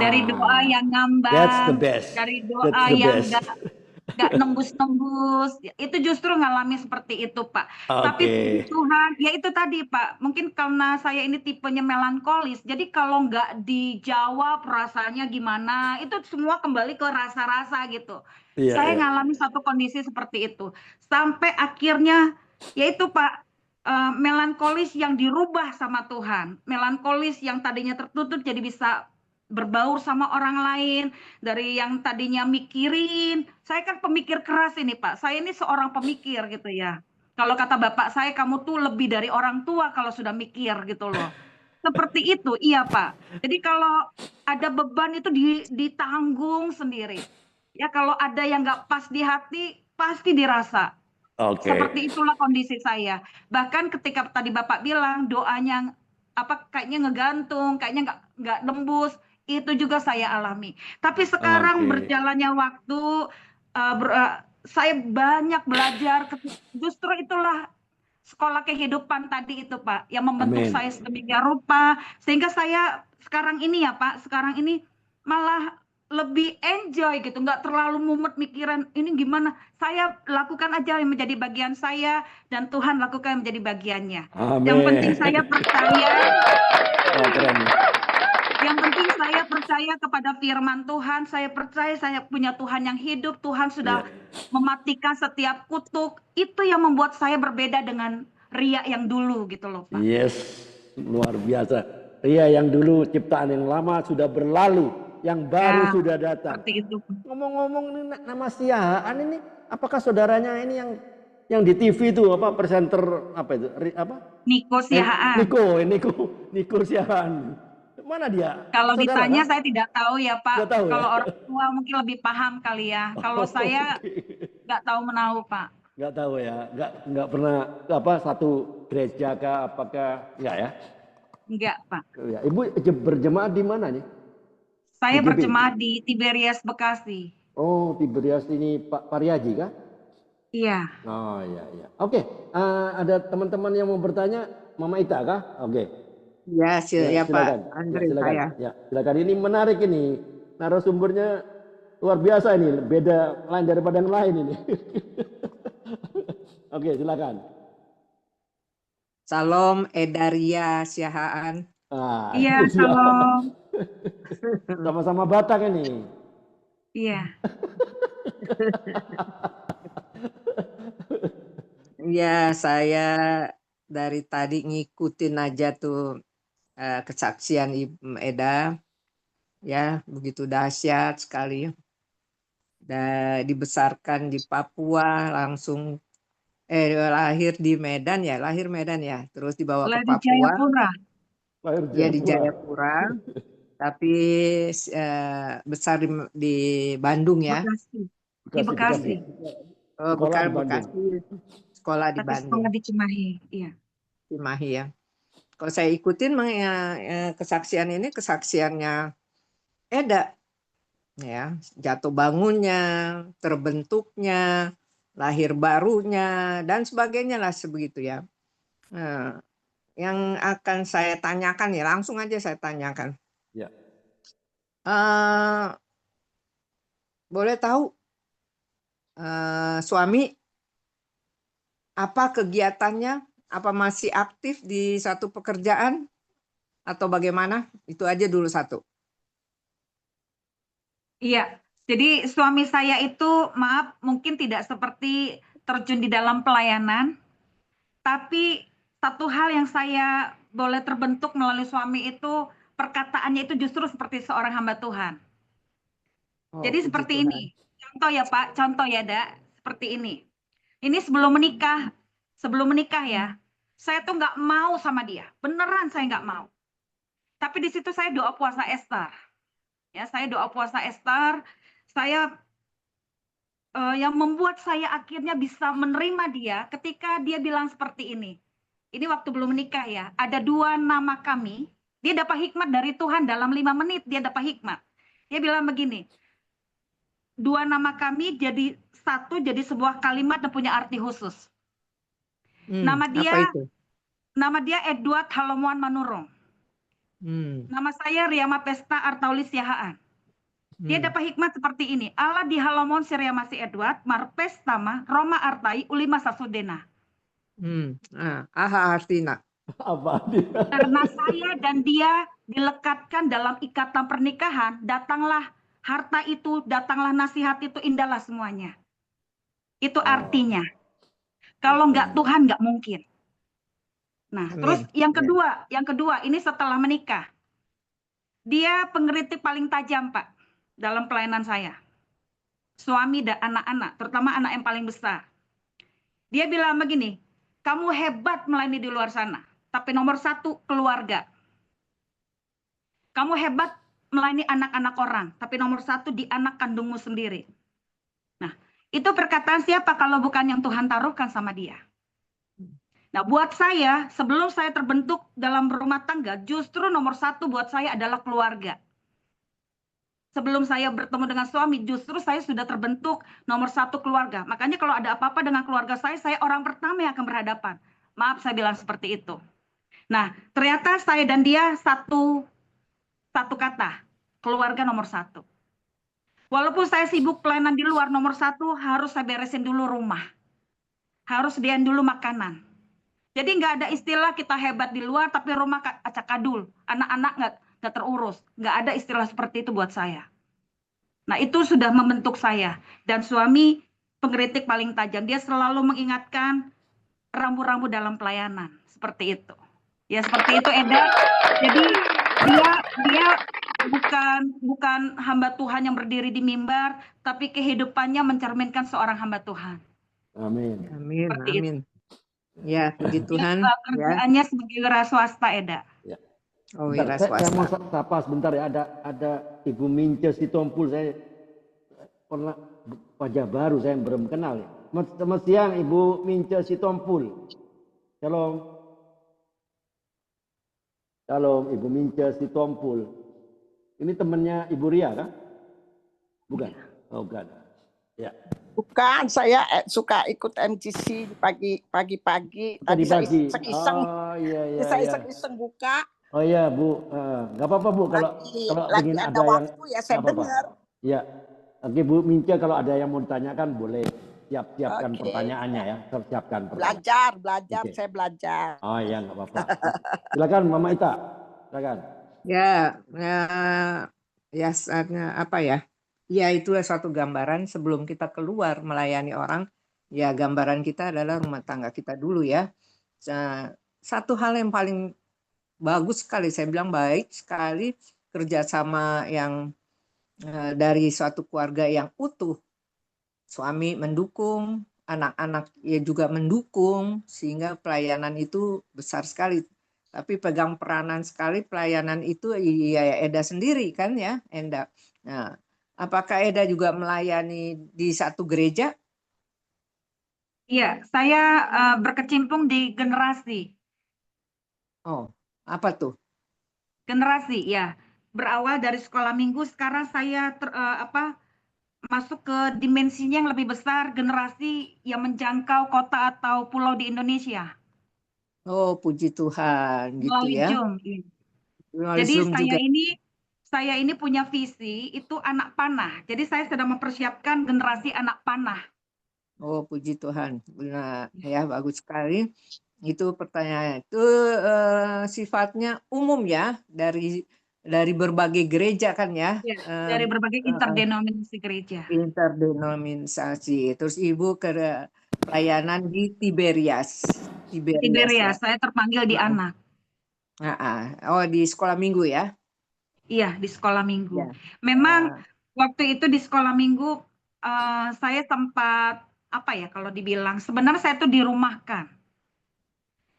Dari doa Ah, yang that's the ngambang, best. dari That's doa the yang best. nggak nembus-nembus, itu justru ngalami seperti itu, Pak. Tapi puji Oke. Tuhan, ya itu tadi, Pak. Mungkin karena saya ini tipenya melankolis, jadi kalau nggak dijawab rasanya gimana, itu semua kembali ke rasa-rasa gitu. Iya, Saya iya. ngalami satu kondisi seperti itu. Sampai akhirnya, yaitu Pak, melankolis yang dirubah sama Tuhan. Melankolis yang tadinya tertutup jadi bisa berbaur sama orang lain, dari yang tadinya mikirin. Saya kan pemikir keras ini, Pak. Saya ini seorang pemikir gitu ya. Kalau kata bapak saya, kamu tuh lebih dari orang tua kalau sudah mikir gitu loh. Seperti itu, iya Pak. Jadi kalau ada beban itu ditanggung sendiri. Ya kalau ada yang nggak pas di hati, pasti dirasa. Oke. Seperti itulah kondisi saya. Bahkan ketika tadi Bapak bilang doanya apa kayaknya ngegantung, kayaknya nggak nembus, itu juga saya alami. Tapi sekarang Oke. berjalannya waktu, saya banyak belajar. Justru itulah sekolah kehidupan tadi itu Pak, yang membentuk Amin. saya sedemikian rupa, sehingga saya sekarang ini ya Pak, sekarang ini malah lebih enjoy gitu, nggak terlalu mumet mikiran ini gimana. Saya lakukan aja yang menjadi bagian saya, dan Tuhan lakukan yang menjadi bagiannya. Yang penting Amin. saya percaya, Wah, keren. yang penting saya percaya kepada firman Tuhan, saya percaya saya punya Tuhan yang hidup, Tuhan Iya. sudah mematikan setiap kutuk. Itu yang membuat saya berbeda dengan Ria yang dulu gitu loh, Pak. Yes, luar biasa. Iya, yang dulu ciptaan yang lama sudah berlalu, yang baru Ya, sudah datang. seperti itu. Ngomong-ngomong ini nama Siahaan ini, apakah saudaranya ini yang di TV itu apa presenter apa itu? Apa? Niko Siahaan. Niko Siahaan. Mana dia? Kalau Saudara ditanya kah? saya tidak tahu ya, Gak Pak. tahu ya. Kalau orang tua mungkin lebih paham kali ya. Kalau saya Oke. nggak tahu menahu, Pak. Nggak tahu ya, nggak pernah apa satu gereja kah, apakah nggak ya? Enggak, Pak. Ya, Ibu berjemaat di mana nih? Di Saya GB. berjemaah di Tiberias Bekasi. Oh, Tiberias ini Pak Pariaji kah? Iya. Oh iya iya. Oke, ada teman-teman yang mau bertanya, Mama Ita kah? Oke. Ya, Ya, ya Pak silakan. Ya, Andre silakan. saya. Ya, silakan. Ini menarik ini. Narasumbernya luar biasa ini, beda lain daripada yang lain ini. Oke, silakan. Salam Edaria Siahaan. Ah, Iya, siap. Shalom. Sama-sama Batak ini. Iya. Ya, saya dari tadi ngikutin aja tuh kesaksian Ibu Eda. Ya, begitu dahsyat sekali. Dan dibesarkan di Papua, langsung lahir di Medan ya, lahir Medan ya, terus dibawa ke Lah di Papua, Jayapura. Lahir ya di Jayapura. Jayapura, tapi besar di Bandung ya. Bekasi. Di Bekasi, Bekasi. Bekasi. Sekolah di Bandung. Bekasi, sekolah di Tapi Bandung, sekolah di Cimahi. Iya. Cimahi ya. Kalau saya ikutin kesaksian ini, kesaksiannya Eda, ya, jatuh bangunnya, terbentuknya, lahir barunya, dan sebagainya lah sebegitu ya. Nah, yang akan saya tanyakan ya, langsung aja saya tanyakan. Ya. Boleh tahu suami apa kegiatannya? Apa masih aktif di satu pekerjaan atau bagaimana? Itu aja dulu satu. Iya. Jadi suami saya itu, maaf, mungkin tidak seperti terjun di dalam pelayanan, tapi satu hal yang saya boleh terbentuk melalui suami itu, perkataannya itu justru seperti seorang hamba Tuhan. Oh, Jadi puji seperti Tuhan. ini, contoh ya Pak, contoh ya Dak, seperti ini. Ini sebelum menikah ya, saya tuh nggak mau sama dia, beneran saya nggak mau. Tapi di situ saya doa puasa Ester, ya saya doa puasa Ester, saya yang membuat saya akhirnya bisa menerima dia ketika dia bilang seperti ini. ini waktu belum menikah ya, ada 2 nama kami, dia dapat hikmat dari Tuhan dalam 5 menit dia dapat hikmat. Dia bilang begini, 2 nama kami jadi satu, jadi sebuah kalimat dan punya arti khusus. Nama Apa dia itu? Edward Halomuan Manurung. Hmm, Nama saya Riama Pesta Artaulis Yahaan. Dia hmm, dapat hikmat seperti ini. Allah di Halomon Siria Masih Edward, Marpes Tama, Roma Artai, Ulima Sasudena. Aha artina. Apa dia? Karena saya dan dia dilekatkan dalam ikatan pernikahan, datanglah harta itu, datanglah nasihat itu, indahlah semuanya. Itu Oh, artinya. Kalau oke. nggak Tuhan nggak mungkin. Nah, terus Amin. yang Ya. kedua ini setelah menikah. Dia pengkritik paling tajam, Pak, dalam pelayanan saya. Suami dan anak-anak, terutama anak yang paling besar. Dia bilang begini, kamu hebat melayani di luar sana, tapi nomor 1 keluarga. Kamu hebat melayani anak-anak orang, tapi nomor 1 di anak kandungmu sendiri. Nah, itu perkataan siapa kalau bukan yang Tuhan taruhkan sama dia. Nah, buat saya, sebelum saya terbentuk dalam rumah tangga, justru nomor 1 buat saya adalah keluarga. Sebelum saya bertemu dengan suami, justru saya sudah terbentuk nomor 1 keluarga. Makanya kalau ada apa-apa dengan keluarga saya orang pertama yang akan berhadapan. Maaf saya bilang seperti itu. Nah, ternyata saya dan dia satu kata, keluarga nomor 1. Walaupun saya sibuk pelayanan di luar, nomor 1 harus saya beresin dulu rumah. Harus sediain dulu makanan. Jadi nggak ada istilah kita hebat di luar, tapi rumah acak-adul. Anak-anak nggak terurus. Nggak ada istilah seperti itu buat saya. Nah, itu sudah membentuk saya. Dan suami pengkritik paling tajam. Dia selalu mengingatkan rambu-rambu dalam pelayanan. Seperti itu. Ya, seperti itu, Eda. Jadi dia bukan hamba Tuhan yang berdiri di mimbar, tapi kehidupannya mencerminkan seorang hamba Tuhan. Amin. Amin. Seperti itu. Amin. Ya, puji Dia Tuhan. Ya. kerjaannya sebagai wira swasta, Eda. Ya. Oh, Bentar, wira saya mau swasta. sapa sebentar ya. Ada Ibu Mince Sitompul, saya pernah wajah baru, saya belum kenal ya. Selamat siang Ibu Mince Sitompul. Shalom. Shalom Ibu Mince Sitompul. Ini temannya Ibu Ria kan? Bukan? Oh, bukan. Ya. Bukan, saya suka ikut MCC pagi-pagi. Tadi saya Pagi. iseng-iseng, Oh iya. saya iseng-iseng buka. Oh iya Bu, nggak apa-apa Bu kalau Lagi ingin ada ada yang waktu ya saya nggak apa-apa. dengar. Ya, oke Bu Mince kalau ada yang mau ditanyakan boleh siapkan Oke. pertanyaannya ya, siapkan pertanyaan. Belajar, Oke. saya belajar. Oh iya nggak apa-apa. Silakan Mama Ita, silakan. Ya, ya saatnya apa ya? Ya, itulah suatu gambaran sebelum kita keluar melayani orang. Ya, gambaran kita adalah rumah tangga kita dulu ya. Satu hal yang paling bagus sekali, saya bilang baik sekali, kerjasama yang dari suatu keluarga yang utuh. Suami mendukung, anak-anak ya juga mendukung, sehingga pelayanan itu besar sekali. Tapi pegang peranan sekali pelayanan itu ya Eda sendiri kan ya, Enda. Nah, apakah Eda juga melayani di satu gereja? Iya, saya berkecimpung di generasi. Oh, apa tuh? Generasi, ya. Berawal dari sekolah minggu, sekarang saya masuk ke dimensinya yang lebih besar, generasi yang menjangkau kota atau pulau di Indonesia. Oh, puji Tuhan gitu Melalui ya. Zoom. Melalui Jadi Zoom juga. saya ini punya visi itu anak panah. Jadi saya sedang mempersiapkan generasi anak panah. Oh, puji Tuhan. Nah, ya bagus sekali. Itu pertanyaan itu sifatnya umum ya dari berbagai gereja kan ya. Ya, dari berbagai interdenominasi gereja. Interdenominasi. Terus Ibu ke pelayanan di Tiberias. Tiberias Tiberia, ya. saya terpanggil di anak. Oh, di sekolah minggu ya. Iya, di sekolah minggu. Ya. Memang waktu itu di sekolah minggu saya sempat apa ya kalau dibilang sebenarnya saya tuh dirumahkan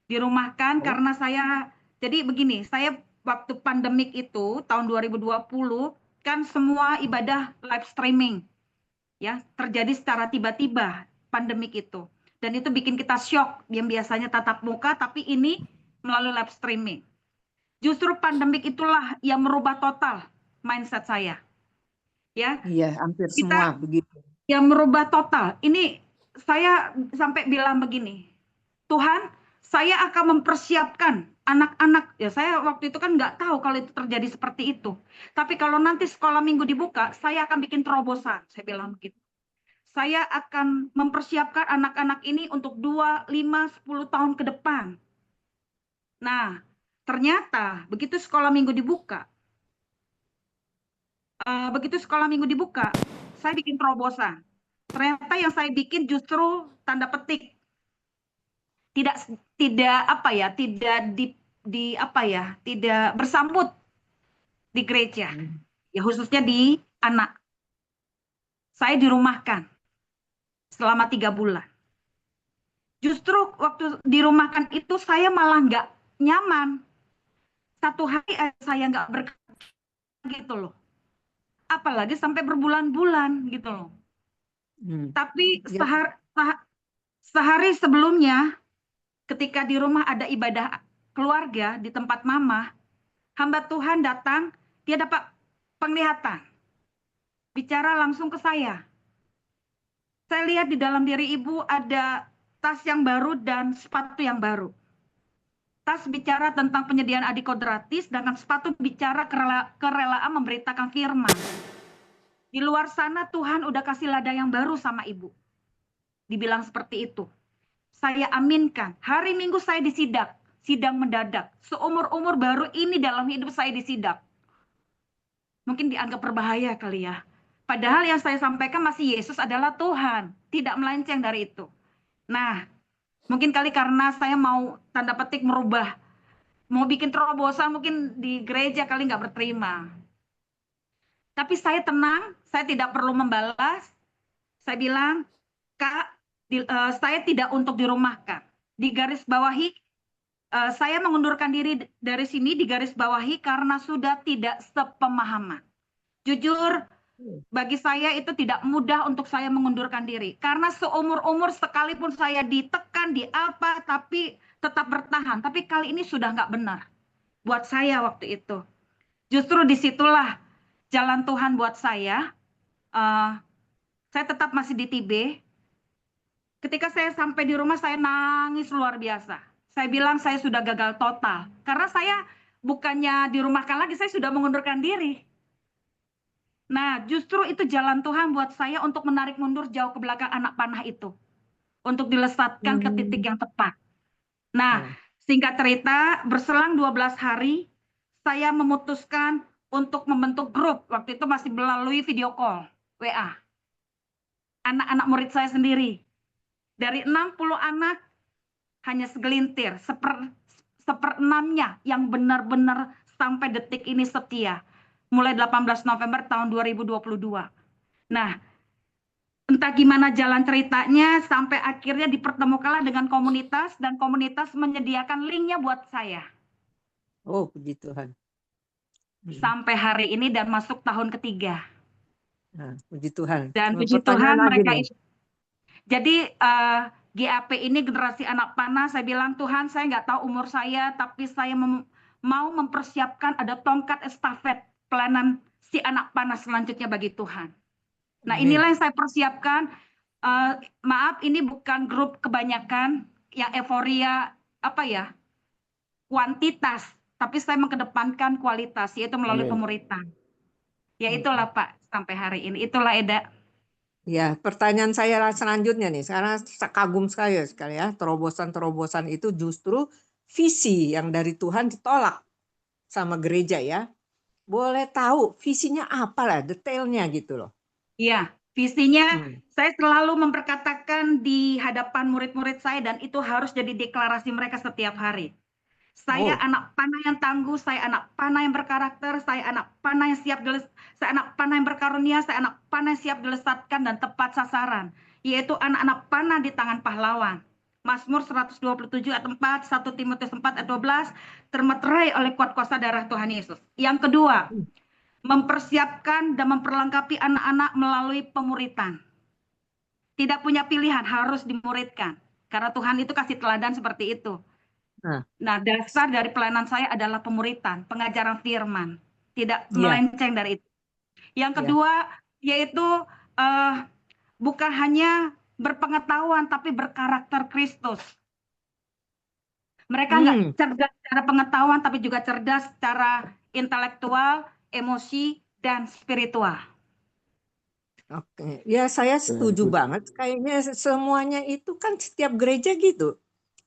Oh. karena jadi begini, saya waktu pandemik itu tahun 2020 kan semua ibadah live streaming ya terjadi secara tiba-tiba pandemik itu. Dan itu bikin kita shock, yang biasanya tatap muka, tapi ini melalui live streaming. Justru pandemik itulah yang merubah total mindset saya. Ya, Iya, hampir semua kita begitu. yang merubah total. Ini saya sampai bilang begini, Tuhan, saya akan mempersiapkan anak-anak. Ya, saya waktu itu kan nggak tahu kalau itu terjadi seperti itu. Tapi kalau nanti sekolah minggu dibuka, saya akan bikin terobosan. Saya bilang begitu. Saya akan mempersiapkan anak-anak ini untuk 2, 5, 10 tahun ke depan. Nah, ternyata begitu sekolah minggu dibuka, saya bikin terobosan. Ternyata yang saya bikin justru tanda petik tidak tidak apa ya, tidak tidak bersambut di gereja. Ya khususnya di anak. Saya dirumahkan selama 3 bulan. Justru waktu dirumahkan itu saya malah nggak nyaman. Satu hari saya nggak berkat gitu loh. Apalagi sampai berbulan-bulan gitu loh. Tapi Ya. sehari sebelumnya, ketika di rumah ada ibadah keluarga di tempat mama, hamba Tuhan datang, dia dapat penglihatan. Bicara langsung ke saya. Saya lihat di dalam diri ibu ada tas yang baru dan sepatu yang baru. Tas bicara tentang penyediaan adikodratis, sedangkan sepatu bicara kerelaan memberitakan firman. Di luar sana Tuhan udah kasih ladang yang baru sama ibu. Dibilang seperti itu. Saya aminkan. Hari Minggu saya disidak. Sidang mendadak. Seumur-umur baru ini dalam hidup saya disidak. Mungkin dianggap berbahaya kali ya. Padahal yang saya sampaikan masih Yesus adalah Tuhan. Tidak melenceng dari itu. Nah, mungkin kali karena saya mau tanda petik merubah. Mau bikin terobosan mungkin di gereja kali nggak berterima. Tapi saya tenang, saya tidak perlu membalas. Saya bilang, Kak, saya tidak untuk dirumahkan. Di garis bawahi, saya mengundurkan diri dari sini di garis bawahi karena sudah tidak sepemahaman. Jujur, bagi saya itu tidak mudah untuk saya mengundurkan diri. Karena seumur-umur sekalipun saya ditekan, di apa, tapi tetap bertahan. Tapi kali ini sudah nggak benar. Buat saya waktu itu. Justru disitulah jalan Tuhan buat saya. Saya tetap masih di TB. Ketika saya sampai di rumah, saya nangis luar biasa. Saya bilang saya sudah gagal total. Karena saya bukannya dirumahkan lagi, saya sudah mengundurkan diri. Nah, justru itu jalan Tuhan buat saya untuk menarik mundur jauh ke belakang anak panah itu. Untuk dilesatkan ke titik yang tepat. Nah, singkat cerita, berselang 12 hari, saya memutuskan untuk membentuk grup. Waktu itu masih melalui video call, WA. Anak-anak murid saya sendiri. Dari 60 anak, hanya segelintir, seperenamnya yang benar-benar sampai detik ini setia. Mulai 18 November tahun 2022. Nah, entah gimana jalan ceritanya, sampai akhirnya dipertemukanlah dengan komunitas, dan komunitas menyediakan linknya buat saya. Oh, puji Tuhan. Sampai hari ini dan masuk tahun ketiga. Nah, puji Tuhan. Dan puji Tuhan mereka itu. Jadi GAP ini generasi anak panah, saya bilang Tuhan saya nggak tahu umur saya, tapi saya mau mempersiapkan ada tongkat estafet pelayanan si anak panah selanjutnya bagi Tuhan. Nah inilah yang saya persiapkan. Maaf ini bukan grup kebanyakan yang euforia kuantitas, tapi saya mengedepankan kualitas, yaitu melalui pemuritan. Ya itulah Pak sampai hari ini. Itulah Eda. Ya, pertanyaan saya selanjutnya nih, karena kagum sekali ya, terobosan-terobosan itu justru visi yang dari Tuhan ditolak sama gereja ya. Boleh tahu visinya apa lah, detailnya gitu loh. Iya, visinya saya selalu memperkatakan di hadapan murid-murid saya dan itu harus jadi deklarasi mereka setiap hari. Saya anak panah yang tangguh, saya anak panah yang berkarakter, saya anak panah yang siap saya anak panah yang berkarunia, saya anak panah yang siap dilesatkan dan tepat sasaran, yaitu anak-anak panah di tangan pahlawan. Mazmur 127 ayat 4, 1 Timotius 4 ayat 12, termeterai oleh kuat kuasa darah Tuhan Yesus. Yang kedua, mempersiapkan dan memperlengkapi anak-anak melalui pemuritan. Tidak punya pilihan, harus dimuridkan. Karena Tuhan itu kasih teladan seperti itu. Nah, Nah, dasar dari pelayanan saya adalah pemuritan, pengajaran firman, tidak iya, melenceng dari itu. Yang iya. kedua yaitu eh, bukan hanya berpengetahuan tapi berkarakter Kristus. Mereka nggak Hmm, cerdas secara pengetahuan tapi juga cerdas secara intelektual, emosi, dan spiritual. oke. Ya, saya Very setuju good. banget. Kayaknya semuanya itu kan setiap gereja gitu.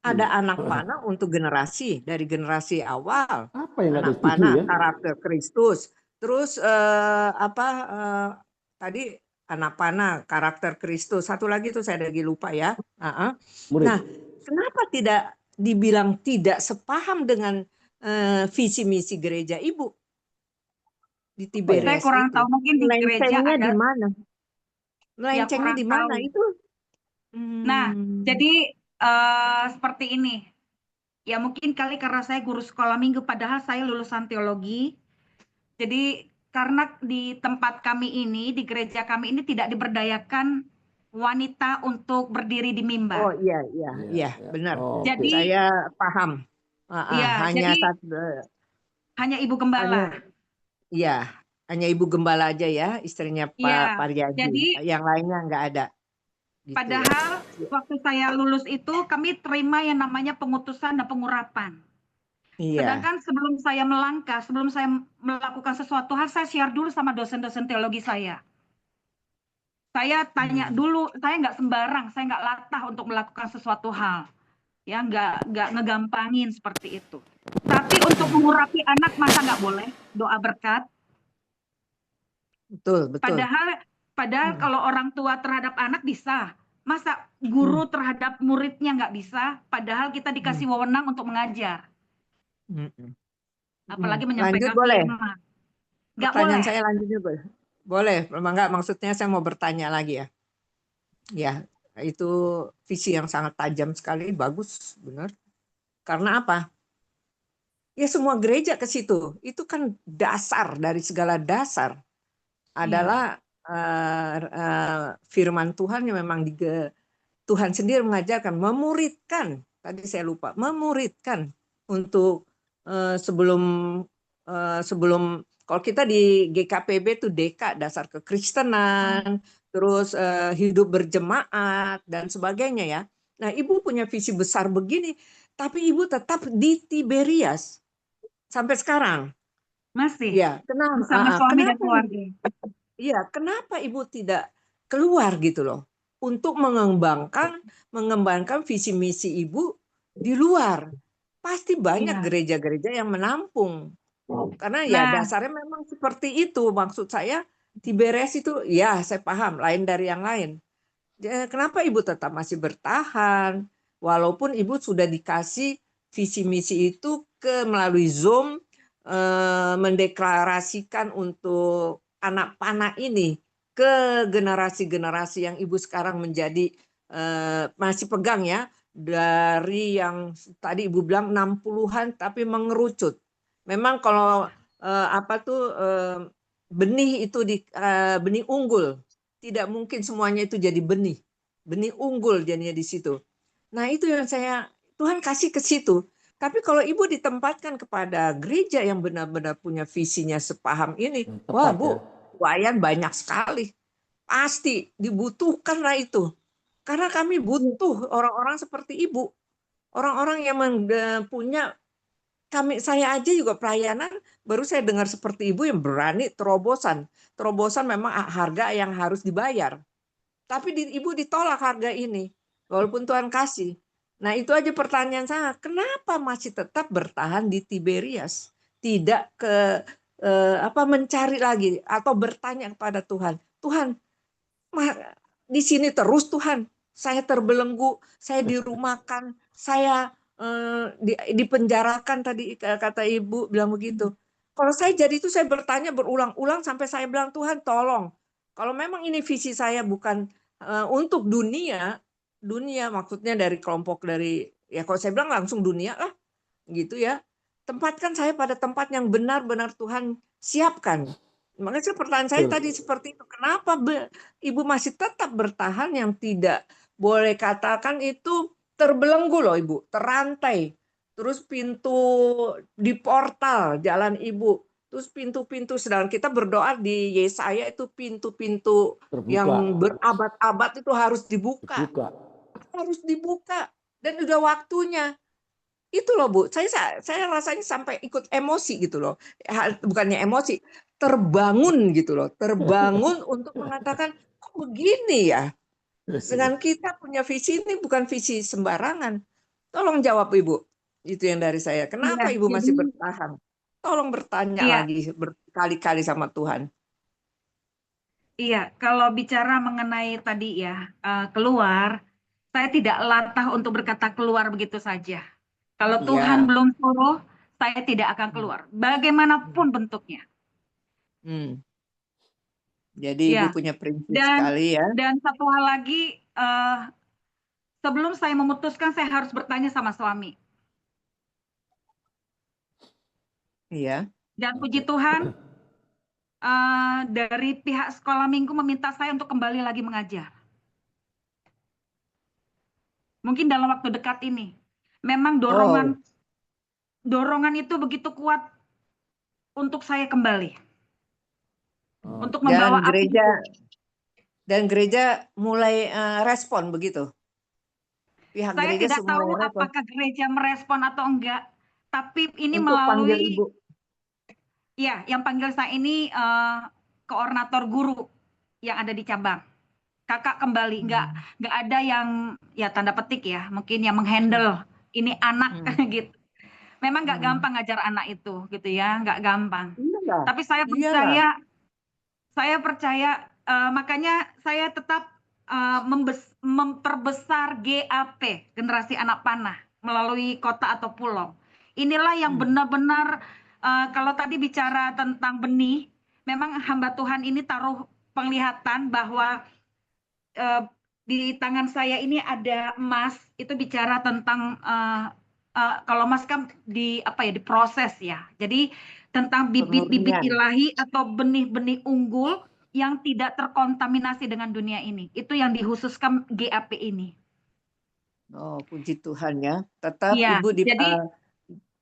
Ada Iya. anak panah untuk generasi dari generasi awal, Apa yang nggak anak setuju panah ya? karakter Kristus. Terus tadi anak panah karakter Kristus. Satu lagi tuh saya lagi lupa ya. Murid. Nah, kenapa tidak dibilang tidak sepaham dengan visi misi gereja Ibu di Apa ya? Saya Tiberias kurang itu? tahu, mungkin di gereja Melencengnya ada, di mana? ya Melencengnya kurang di mana tahu. itu? Nah, Hmm. jadi seperti ini. Ya mungkin kali karena saya guru sekolah minggu, padahal saya lulusan teologi. Jadi karena di tempat kami ini, di gereja kami ini tidak diberdayakan wanita untuk berdiri di Oh mimbar. iya, iya, Iya, iya, iya. benar. Oh, oke. Jadi Saya paham. ya, Hanya jadi satu, hanya ibu hanya, gembala. ya, hanya ibu gembala aja ya, istrinya Pak Iya, Paryaji. jadi Yang lainnya nggak ada, gitu ya. padahal waktu saya lulus itu kami terima yang namanya pengutusan dan pengurapan. Iya. Sedangkan sebelum saya melangkah, sebelum saya melakukan sesuatu hal, saya share dulu sama dosen-dosen teologi saya. Saya tanya Hmm. dulu, saya nggak sembarang, saya nggak latah untuk melakukan sesuatu hal. Ya, nggak ngegampangin seperti itu. Tapi untuk mengurapi anak, masa nggak boleh doa berkat? Betul, betul. Padahal Hmm. kalau orang tua terhadap anak bisa. Masa Hmm. guru terhadap muridnya nggak bisa? Padahal kita dikasih Hmm. wewenang untuk mengajar. Hmm. Hmm. Apalagi Lanjut menyampaikan boleh? firman. Nggak Pertanyaan boleh. saya lanjut juga. Boleh, enggak, maksudnya saya mau bertanya lagi ya. Ya, itu visi yang sangat tajam sekali, bagus, benar. Karena apa? Ya semua gereja ke situ. Itu kan dasar dari segala dasar Iya. adalah firman Tuhan yang memang Tuhan sendiri mengajarkan, memuridkan. Tadi saya lupa, memuridkan untuk sebelum sebelum kalau kita di GKPB itu DK dasar kekristenan, terus hidup berjemaat dan sebagainya ya. Nah, Ibu punya visi besar begini, tapi Ibu tetap di Tiberias sampai sekarang. Masih Ya, bersama suami dan kenapa Ibu? keluarga. Iya, kenapa Ibu tidak keluar gitu loh untuk mengembangkan visi misi Ibu di luar? Pasti banyak Iya. gereja-gereja yang menampung. Karena ya Nah, dasarnya memang seperti itu. Maksud saya Tiberias itu ya saya paham lain dari yang lain. Kenapa Ibu tetap masih bertahan walaupun Ibu sudah dikasih visi misi itu melalui Zoom mendeklarasikan untuk anak panah ini ke generasi-generasi yang Ibu sekarang menjadi masih pegang ya dari yang tadi Ibu bilang 60-an tapi mengerucut. Memang kalau benih itu benih unggul tidak mungkin semuanya itu jadi benih. Benih unggul jadinya di situ. Nah, itu yang Tuhan kasih ke situ. Tapi kalau Ibu ditempatkan kepada gereja yang benar-benar punya visinya sepaham ini, wah Tepat ya. Bu, Wayan banyak sekali. Pasti dibutuhkanlah itu. Karena kami butuh orang-orang seperti Ibu. Orang-orang yang punya saya aja juga pelayanan baru saya dengar seperti Ibu yang berani terobosan. Terobosan memang harga yang harus dibayar. Tapi Ibu ditolak harga ini, walaupun Tuhan kasih. Nah itu aja pertanyaan saya, kenapa masih tetap bertahan di Tiberias? Tidak mencari lagi atau bertanya kepada Tuhan. Tuhan, di sini terus Tuhan, saya terbelenggu, saya dirumahkan, saya dipenjarakan tadi kata Ibu bilang begitu. Kalau saya jadi itu saya bertanya berulang-ulang sampai saya bilang Tuhan tolong. Kalau memang ini visi saya bukan untuk dunia maksudnya dari kelompok dari ya kalau saya bilang langsung dunia lah gitu ya. Tempatkan saya pada tempat yang benar-benar Tuhan siapkan. Makanya pertanyaan saya tadi seperti itu. Kenapa Ibu masih tetap bertahan yang tidak boleh katakan itu terbelenggu loh Ibu, terantai. Terus pintu di portal jalan Ibu, terus pintu-pintu, sedangkan kita berdoa di Yesaya itu pintu-pintu Terbuka, yang berabad-abad itu harus dibuka, dibuka. dan udah waktunya. Itu loh Bu, saya rasanya sampai ikut emosi gitu loh. Bukannya emosi, terbangun gitu loh. Terbangun untuk mengatakan, kok begini ya? Dengan kita punya visi ini bukan visi sembarangan. Tolong jawab Ibu. Itu yang dari saya. Iya, Kenapa Ibu jadi masih bertahan? Tolong bertanya iya, lagi berkali-kali sama Tuhan. iya. Kalau bicara mengenai tadi ya keluar, saya tidak latah untuk berkata keluar begitu saja. Kalau Tuhan Iya. belum suruh, saya tidak akan keluar, bagaimanapun bentuknya. Hmm. Jadi Ibu Ya, punya prinsip dan sekali ya. dan satu hal lagi, sebelum saya memutuskan, saya harus bertanya sama suami. Iya. Dan puji Tuhan, dari pihak sekolah minggu meminta saya untuk kembali lagi mengajar. Mungkin dalam waktu dekat ini. Memang Oh, dorongan itu begitu kuat untuk saya kembali. Oh, Untuk membawa dan api itu. gereja mulai respon begitu. Pihak Saya gereja tidak mulai tahu respon apakah gereja merespon atau enggak. Tapi ini untuk panggil melalui, Ibu. ya, yang panggil saya ini koordinator guru yang ada di cabang. Kakak kembali, nggak ada yang ya tanda petik ya, mungkin yang menghandle ini anak Hmm. gitu. Memang nggak Hmm. gampang ngajar anak itu gitu ya, nggak gampang. Iyalah, Tapi iyalah. saya percaya, makanya saya tetap memperbesar GAP, generasi anak panah, melalui kota atau pulau. Inilah yang benar-benar, kalau tadi bicara tentang benih, memang hamba Tuhan ini taruh penglihatan bahwa di tangan saya ini ada emas, itu bicara tentang kalau emas kan diproses ya. Jadi tentang bibit-bibit Pemurnian. ilahi atau benih-benih unggul yang tidak terkontaminasi dengan dunia ini. Itu yang dikhususkan GAP ini. Oh, puji Tuhan ya. Tetap Iya, Ibu jadi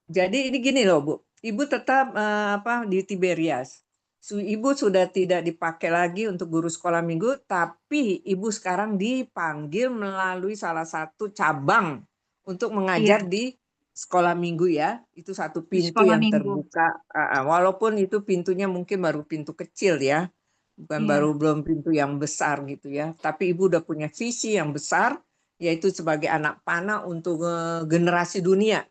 jadi ini gini loh, Bu. Ibu tetap di Tiberias. Ibu sudah tidak dipakai lagi untuk guru sekolah minggu, tapi Ibu sekarang dipanggil melalui salah satu cabang untuk mengajar iya, di sekolah minggu ya. Itu satu di pintu sekolah yang minggu. terbuka. Walaupun itu pintunya mungkin baru pintu kecil ya. Bukan Iya, belum pintu yang besar gitu ya. Tapi Ibu udah punya visi yang besar, yaitu sebagai anak panah untuk generasi dunia,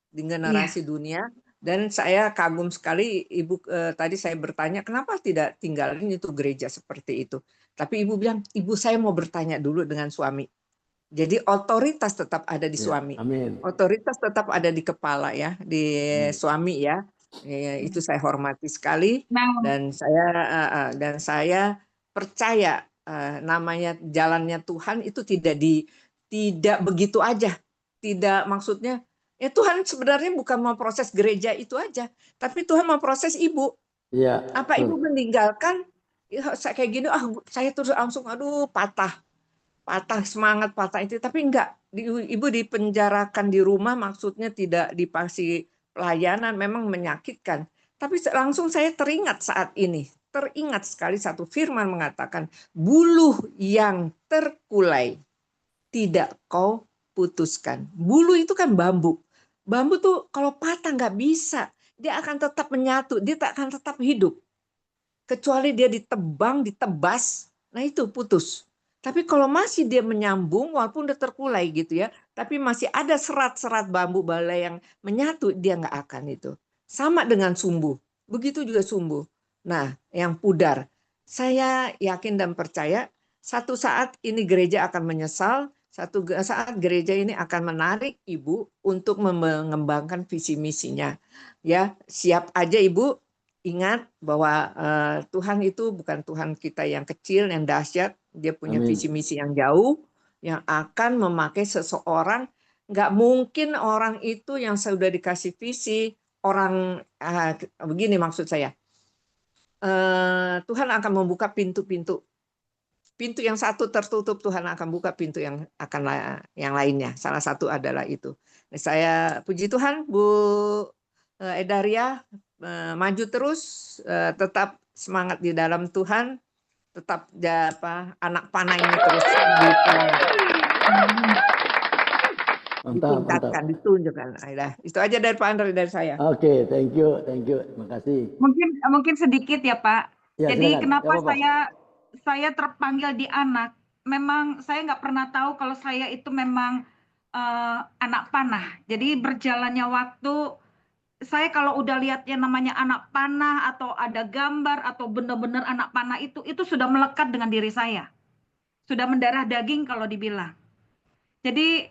di iya, generasi dunia. Dan saya kagum sekali Ibu, tadi saya bertanya kenapa tidak tinggalin itu gereja seperti itu. Tapi Ibu bilang, Ibu saya mau bertanya dulu dengan suami. Jadi otoritas tetap ada di ya, suami. amin. Otoritas tetap ada di kepala ya, di Amin. suami ya. Itu saya hormati sekali nah, dan saya percaya namanya jalannya Tuhan itu tidak begitu aja. Tidak, maksudnya ya Tuhan sebenarnya bukan mau proses gereja itu aja, tapi Tuhan mau proses Ibu. Iya, Apa betul. Ibu meninggalkan ya, kayak gini, saya terus langsung aduh patah semangat, patah itu, tapi enggak. Ibu dipenjarakan di rumah, maksudnya tidak dikasih pelayanan, memang menyakitkan. Tapi langsung saya teringat saat ini, teringat sekali satu firman mengatakan, buluh yang terkulai tidak kau putuskan. Buluh itu kan bambu. Bambu tuh kalau patah nggak bisa, dia akan tetap menyatu, dia tak akan tetap hidup. Kecuali dia ditebang, ditebas, nah itu putus. Tapi kalau masih dia menyambung, walaupun udah terkulai gitu ya, tapi masih ada serat-serat bambu balai yang menyatu, dia nggak akan itu. Sama dengan sumbu, begitu juga sumbu. Nah, yang pudar, saya yakin dan percaya satu saat ini gereja akan menyesal, satu saat gereja ini akan menarik Ibu untuk mengembangkan visi misinya. Ya, siap aja Ibu. Ingat bahwa Tuhan itu bukan Tuhan kita yang kecil, yang dahsyat. Dia punya Amin. visi misi yang jauh, yang akan memakai seseorang. Nggak mungkin orang itu yang sudah dikasih visi, orang begini maksud saya. Tuhan akan membuka pintu-pintu pintu yang satu tertutup, Tuhan akan buka pintu yang lainnya. Salah satu adalah itu. Nah, saya puji Tuhan, Bu Edaria, maju terus, tetap semangat di dalam Tuhan, tetap anak panah ini terus Mantap, mantap. ditingkatkan, ditunjukkan. Itu aja dari Pak Andre, dari saya. Oke, thank you, terima kasih. Mungkin sedikit ya Pak. Ya, Jadi silakan. kenapa Gak apa-apa. saya terpanggil di anak? Memang saya nggak pernah tahu kalau saya itu memang anak panah. Jadi berjalannya waktu, saya kalau udah lihat yang namanya anak panah atau ada gambar atau benar-benar anak panah itu sudah melekat dengan diri saya. Sudah mendarah daging kalau dibilang. Jadi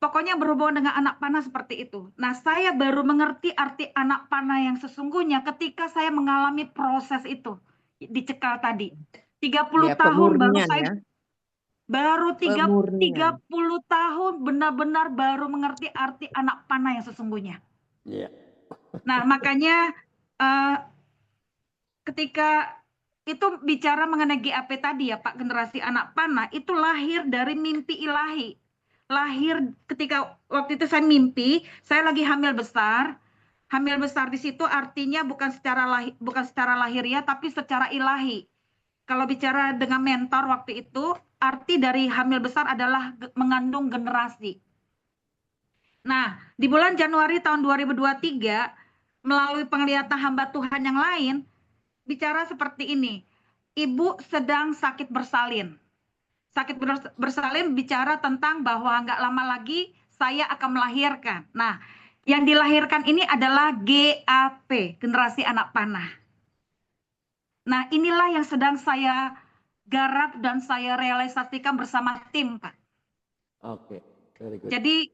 pokoknya berhubungan dengan anak panah seperti itu. Nah, saya baru mengerti arti anak panah yang sesungguhnya ketika saya mengalami proses itu dicekal tadi. 30 Ya, tahun baru pemurnian, saya ya. baru 30 Pemurnian. tahun benar-benar baru mengerti arti anak panah yang sesungguhnya. Iya. Nah, makanya ketika itu bicara mengenai GAP tadi ya Pak, generasi anak panah itu lahir dari mimpi ilahi. Lahir ketika waktu itu saya mimpi, saya lagi hamil besar. Hamil besar di situ artinya bukan secara lahiriah tapi secara ilahi. Kalau bicara dengan mentor waktu itu, arti dari hamil besar adalah mengandung generasi. Nah, di bulan Januari tahun 2023 melalui penglihatan hamba Tuhan yang lain bicara seperti ini. Ibu sedang sakit bersalin. Sakit bersalin bicara tentang bahwa nggak lama lagi saya akan melahirkan. Nah, yang dilahirkan ini adalah GAP, generasi anak panah. Nah, inilah yang sedang saya garap dan saya realisasikan bersama tim, Pak. Oke, very good. Jadi,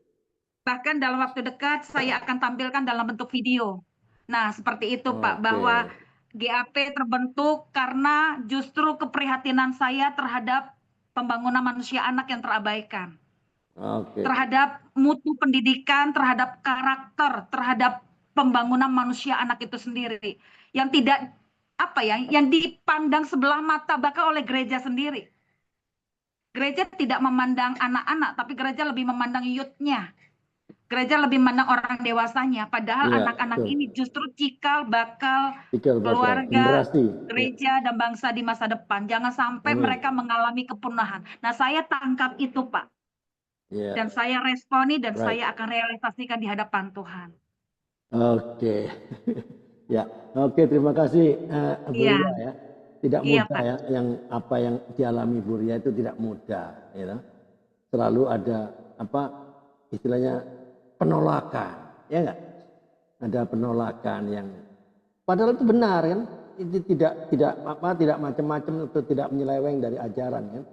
bahkan dalam waktu dekat saya akan tampilkan dalam bentuk video. Nah, seperti itu, Pak, bahwa GAP terbentuk karena justru keprihatinan saya terhadap pembangunan manusia anak yang terabaikan. Terhadap mutu pendidikan, terhadap karakter, terhadap pembangunan manusia anak itu sendiri. Yang tidak yang dipandang sebelah mata bahkan oleh gereja sendiri. Gereja tidak memandang anak-anak, tapi gereja lebih memandang youth-nya. Gereja lebih memandang orang dewasanya, padahal anak-anak ini justru cikal bakal keluarga, generasi, gereja, dan bangsa di masa depan. Jangan sampai mereka mengalami kepunahan. Nah, saya tangkap itu, Pak. Dan saya responi dan saya akan realisasikan di hadapan Tuhan. Oke. Ya, oke, terima kasih Bu Ria ya. Tidak mudah ya, yang dialami Bu Ria itu tidak mudah, ya. Selalu ada istilahnya penolakan, ya enggak? Ada penolakan yang padahal itu benar kan? Itu tidak macam-macam atau tidak menyeleweng dari ajaran kan?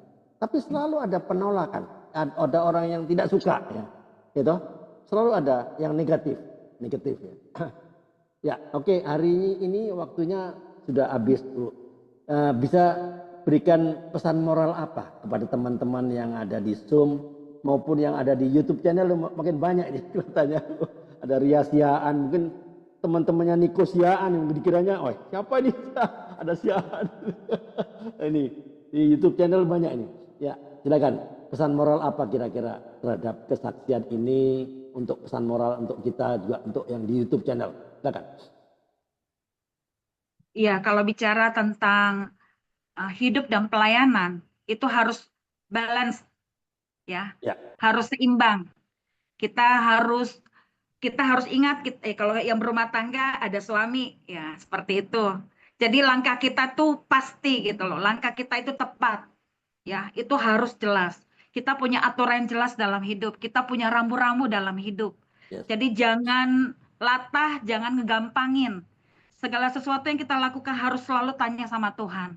Tapi selalu ada penolakan, ada orang yang tidak suka ya. Gitu. Selalu ada yang negatif ya. Ya, oke, hari ini waktunya sudah habis, Bu. Bisa berikan pesan moral apa kepada teman-teman yang ada di Zoom maupun yang ada di YouTube channel? Makin banyak ini kelihatannya. Ada Ria Siaan, mungkin teman-temannya Niko Siaan yang dikiranya, oh siapa ini? Ada Siaan. Ini di YouTube channel banyak ini. Ya, silakan. Pesan moral apa kira-kira terhadap kesaksian ini, untuk pesan moral untuk kita juga untuk yang di YouTube channel? Silakan. Iya, kalau bicara tentang hidup dan pelayanan itu harus balance, ya. Harus seimbang. Kita harus ingat, kalau yang berumah tangga ada suami, ya seperti itu. Jadi langkah kita tuh pasti gitu loh, langkah kita itu tepat, ya itu harus jelas. Kita punya aturan yang jelas dalam hidup, kita punya rambu-rambu dalam hidup. Jadi jangan latah, jangan ngegampangin. Segala sesuatu yang kita lakukan harus selalu tanya sama Tuhan.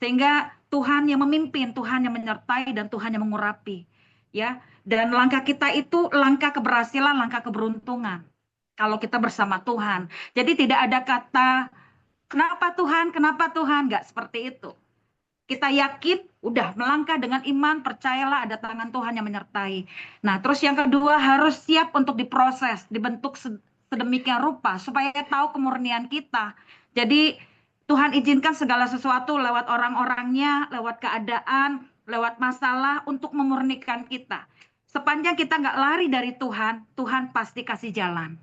Sehingga Tuhan yang memimpin, Tuhan yang menyertai, dan Tuhan yang mengurapi. Ya, dan langkah kita itu langkah keberhasilan, langkah keberuntungan. Kalau kita bersama Tuhan. Jadi tidak ada kata, kenapa Tuhan, nggak seperti itu. Kita yakin, udah melangkah dengan iman, percayalah ada tangan Tuhan yang menyertai. Nah, terus yang kedua harus siap untuk diproses, dibentuk sedemikian rupa supaya tahu kemurnian kita. Jadi Tuhan izinkan segala sesuatu lewat orang-orangnya, lewat keadaan, lewat masalah untuk memurnikan kita. Sepanjang kita nggak lari dari Tuhan, Tuhan pasti kasih jalan.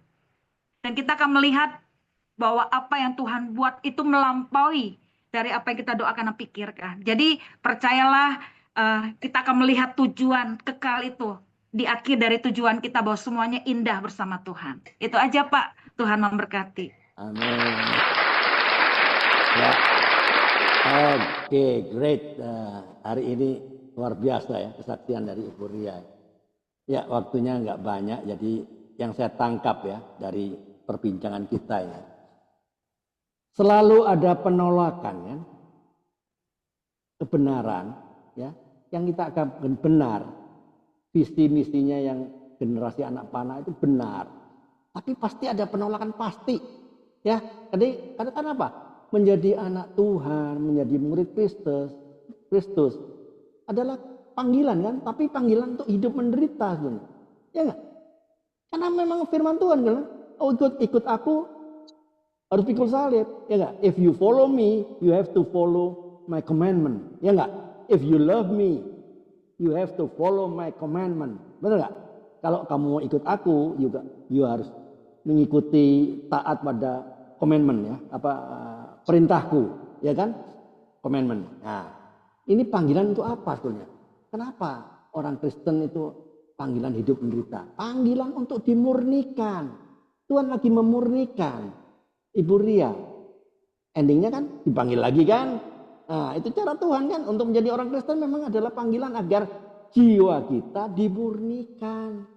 Dan kita akan melihat bahwa apa yang Tuhan buat itu melampaui dari apa yang kita doakan dan pikirkan. Jadi percayalah, kita akan melihat tujuan kekal itu di akhir dari tujuan kita, bahwa semuanya indah bersama Tuhan. Itu aja Pak, Tuhan memberkati. Amin. Ya, oke, great. Hari ini luar biasa ya kesaksian dari Ibu Ria. Ya, waktunya nggak banyak, jadi yang saya tangkap ya dari perbincangan kita ini, selalu ada penolakan kan, kebenaran ya, yang kita akan benar, visi misinya yang generasi anak panah itu benar, tapi pasti ada penolakan, pasti ya. Jadi katakan apa? Menjadi anak Tuhan, menjadi murid Kristus adalah panggilan kan, tapi panggilan untuk hidup menderita sebenarnya. Ya enggak? Karena memang firman Tuhan kan, oh ikut aku harus pikul salib, ya enggak? If you follow me, you have to follow my commandment. Ya enggak? If you love me, you have to follow my commandment. Benar enggak? Kalau kamu mau ikut aku, juga you harus mengikuti taat pada commandment ya, perintahku, ya kan? Commandment. Nah, ini panggilan untuk apa sebetulnya? Kenapa orang Kristen itu panggilan hidup menderita? Panggilan untuk dimurnikan. Tuhan lagi memurnikan Ibu Ria. Endingnya kan dipanggil lagi kan? Nah, itu cara Tuhan kan untuk menjadi orang Kristen memang adalah panggilan agar jiwa kita dimurnikan.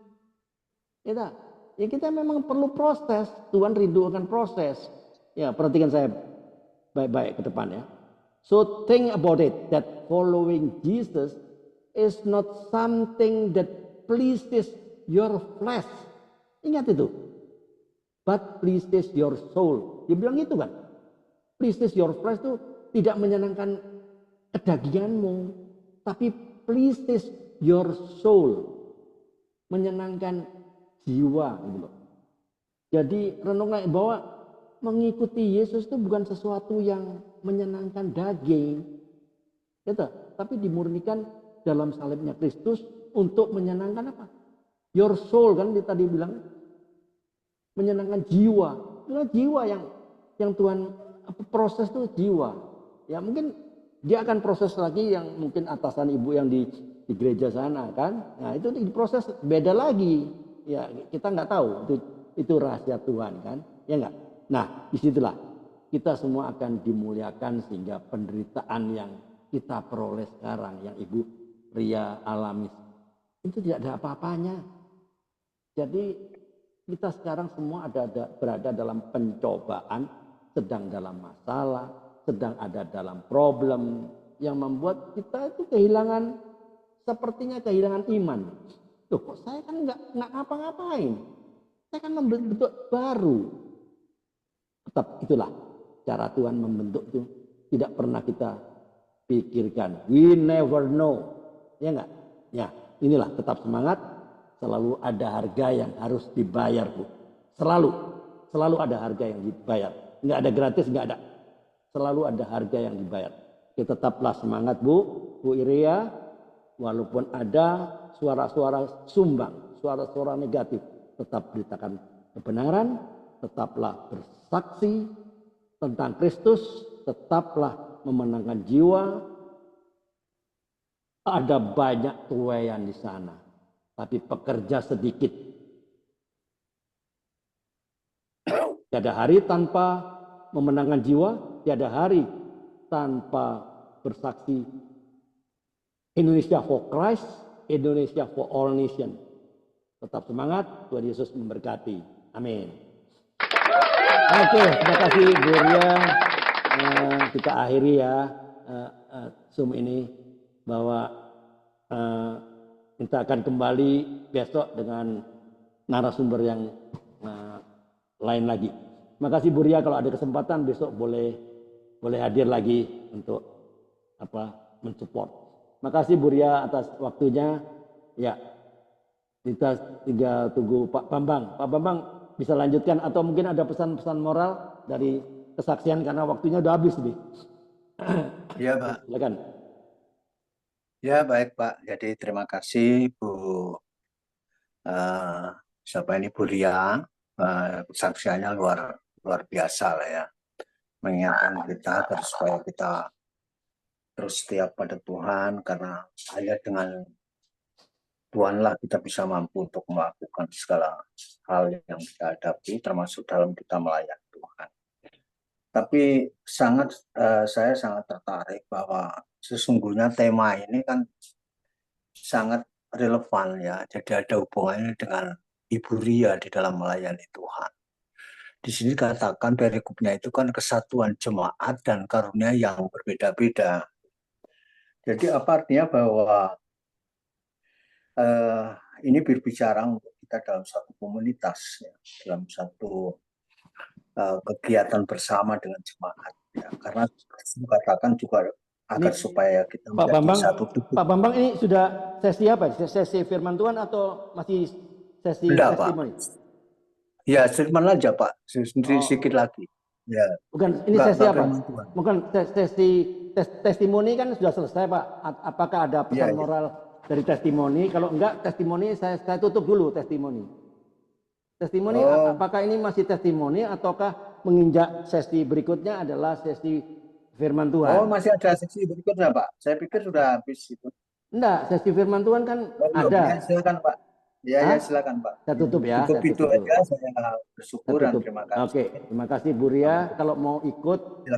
Ya kita memang perlu proses. Tuhan rindu akan proses. Ya, perhatikan saya baik-baik ke depan ya. So think about it, that following Jesus is not something that pleases your flesh. Ingat itu. But pleases your soul. Dia bilang itu kan. Pleases your flesh itu tidak menyenangkan kedaginganmu, tapi pleases your soul. Menyenangkan jiwa gitu loh. Jadi renunglah bahwa mengikuti Yesus itu bukan sesuatu yang menyenangkan daging, gitu, tapi dimurnikan dalam salibnya Kristus untuk menyenangkan apa? Your soul kan tadi bilang, menyenangkan jiwa. Itulah jiwa yang Tuhan proses itu jiwa. Ya mungkin dia akan proses lagi yang mungkin atasan ibu yang di gereja sana kan. Nah itu diproses beda lagi. Ya kita nggak tahu itu rahasia Tuhan kan, ya nggak. Nah disitulah kita semua akan dimuliakan sehingga penderitaan yang kita peroleh sekarang, yang Ibu Ria alami, itu tidak ada apa-apanya. Jadi kita sekarang semua berada dalam pencobaan, sedang dalam masalah, sedang ada dalam problem yang membuat kita itu sepertinya kehilangan iman. Loh kok saya kan nggak ngapa-ngapain, saya kan membentuk baru. Tetap itulah cara Tuhan membentuk itu, tidak pernah kita pikirkan. We never know, ya nggak? Ya inilah tetap semangat. Selalu ada harga yang harus dibayar Bu. Selalu ada harga yang dibayar. Nggak ada gratis, nggak ada. Selalu ada harga yang dibayar. Kita tetaplah semangat Bu Iria. Walaupun ada suara-suara sumbang, suara-suara negatif, tetap beritakan kebenaran, tetaplah bersaksi tentang Kristus, tetaplah memenangkan jiwa. Ada banyak tuaian di sana, tapi pekerja sedikit. Tiada hari tanpa memenangkan jiwa, tiada hari tanpa bersaksi. Indonesia for Christ, Indonesia for all nation. Tetap semangat, Tuhan Yesus memberkati. Amin. Oke, terima kasih Bu Ria. Kita akhiri ya Zoom ini, bahwa kita akan kembali besok dengan narasumber yang lain lagi. Terima kasih Bu Ria, kalau ada kesempatan besok boleh hadir lagi untuk mensupport. Terima kasih Bu Ria atas waktunya. Ya, kita tinggal tunggu Pak Bambang. Pak Bambang bisa lanjutkan atau mungkin ada pesan-pesan moral dari kesaksian karena waktunya udah habis nih. Iya, Pak. Silakan. Ya, baik, Pak. Jadi terima kasih Bu siapa ini Bu Ria. Kesaksiannya luar biasa lah ya. Mengingatkan kita terus supaya kita terus setia pada Tuhan, karena hanya dengan Tuhanlah kita bisa mampu untuk melakukan segala hal yang kita hadapi, termasuk dalam kita melayani Tuhan. Tapi saya sangat tertarik bahwa sesungguhnya tema ini kan sangat relevan ya. Jadi ada hubungannya dengan Ibu Ria di dalam melayani Tuhan. Di sini katakan perikopnya itu kan kesatuan jemaat dan karunia yang berbeda-beda. Jadi apa artinya bahwa ini berbicara untuk kita dalam satu komunitas, ya, dalam satu kegiatan bersama dengan jemaat. Ya. Karena katakan juga agar supaya kita menjadi satu tubuh. Pak Bambang, ini sudah sesi apa? Sesi firman Tuhan atau masih sesi testimoni? Ya, firman aja Pak, sedikit lagi. Ya. Bukan, ini sesi apa? Bukan sesi testimoni kan sudah selesai Pak. Apakah ada pesan moral dari testimoni? Kalau enggak testimoni saya tutup dulu testimoni. Testimoni apakah ini masih testimoni ataukah menginjak sesi berikutnya adalah sesi firman Tuhan? Oh, masih ada sesi berikutnya Pak. Saya pikir sudah habis itu. Enggak, sesi firman Tuhan kan ada. Ya, silakan Pak. Ya, silakan Pak. Saya tutup ya. Cukup itu aja, saya bersyukur dan terima kasih. Oke, terima kasih Bu Ria. Kalau mau ikut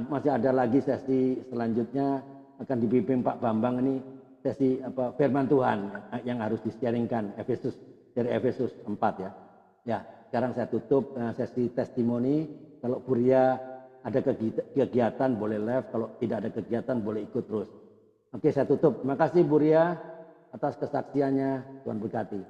masih ada lagi sesi selanjutnya akan dipimpin Pak Bambang, ini sesi firman Tuhan yang harus di-sharingkan dari Efesus 4 ya. Ya, sekarang saya tutup sesi testimoni. Kalau Bu Ria ada kegiatan boleh live, kalau tidak ada kegiatan boleh ikut terus. Oke, saya tutup. Terima kasih Bu Ria atas kesaksiannya. Tuhan berkati.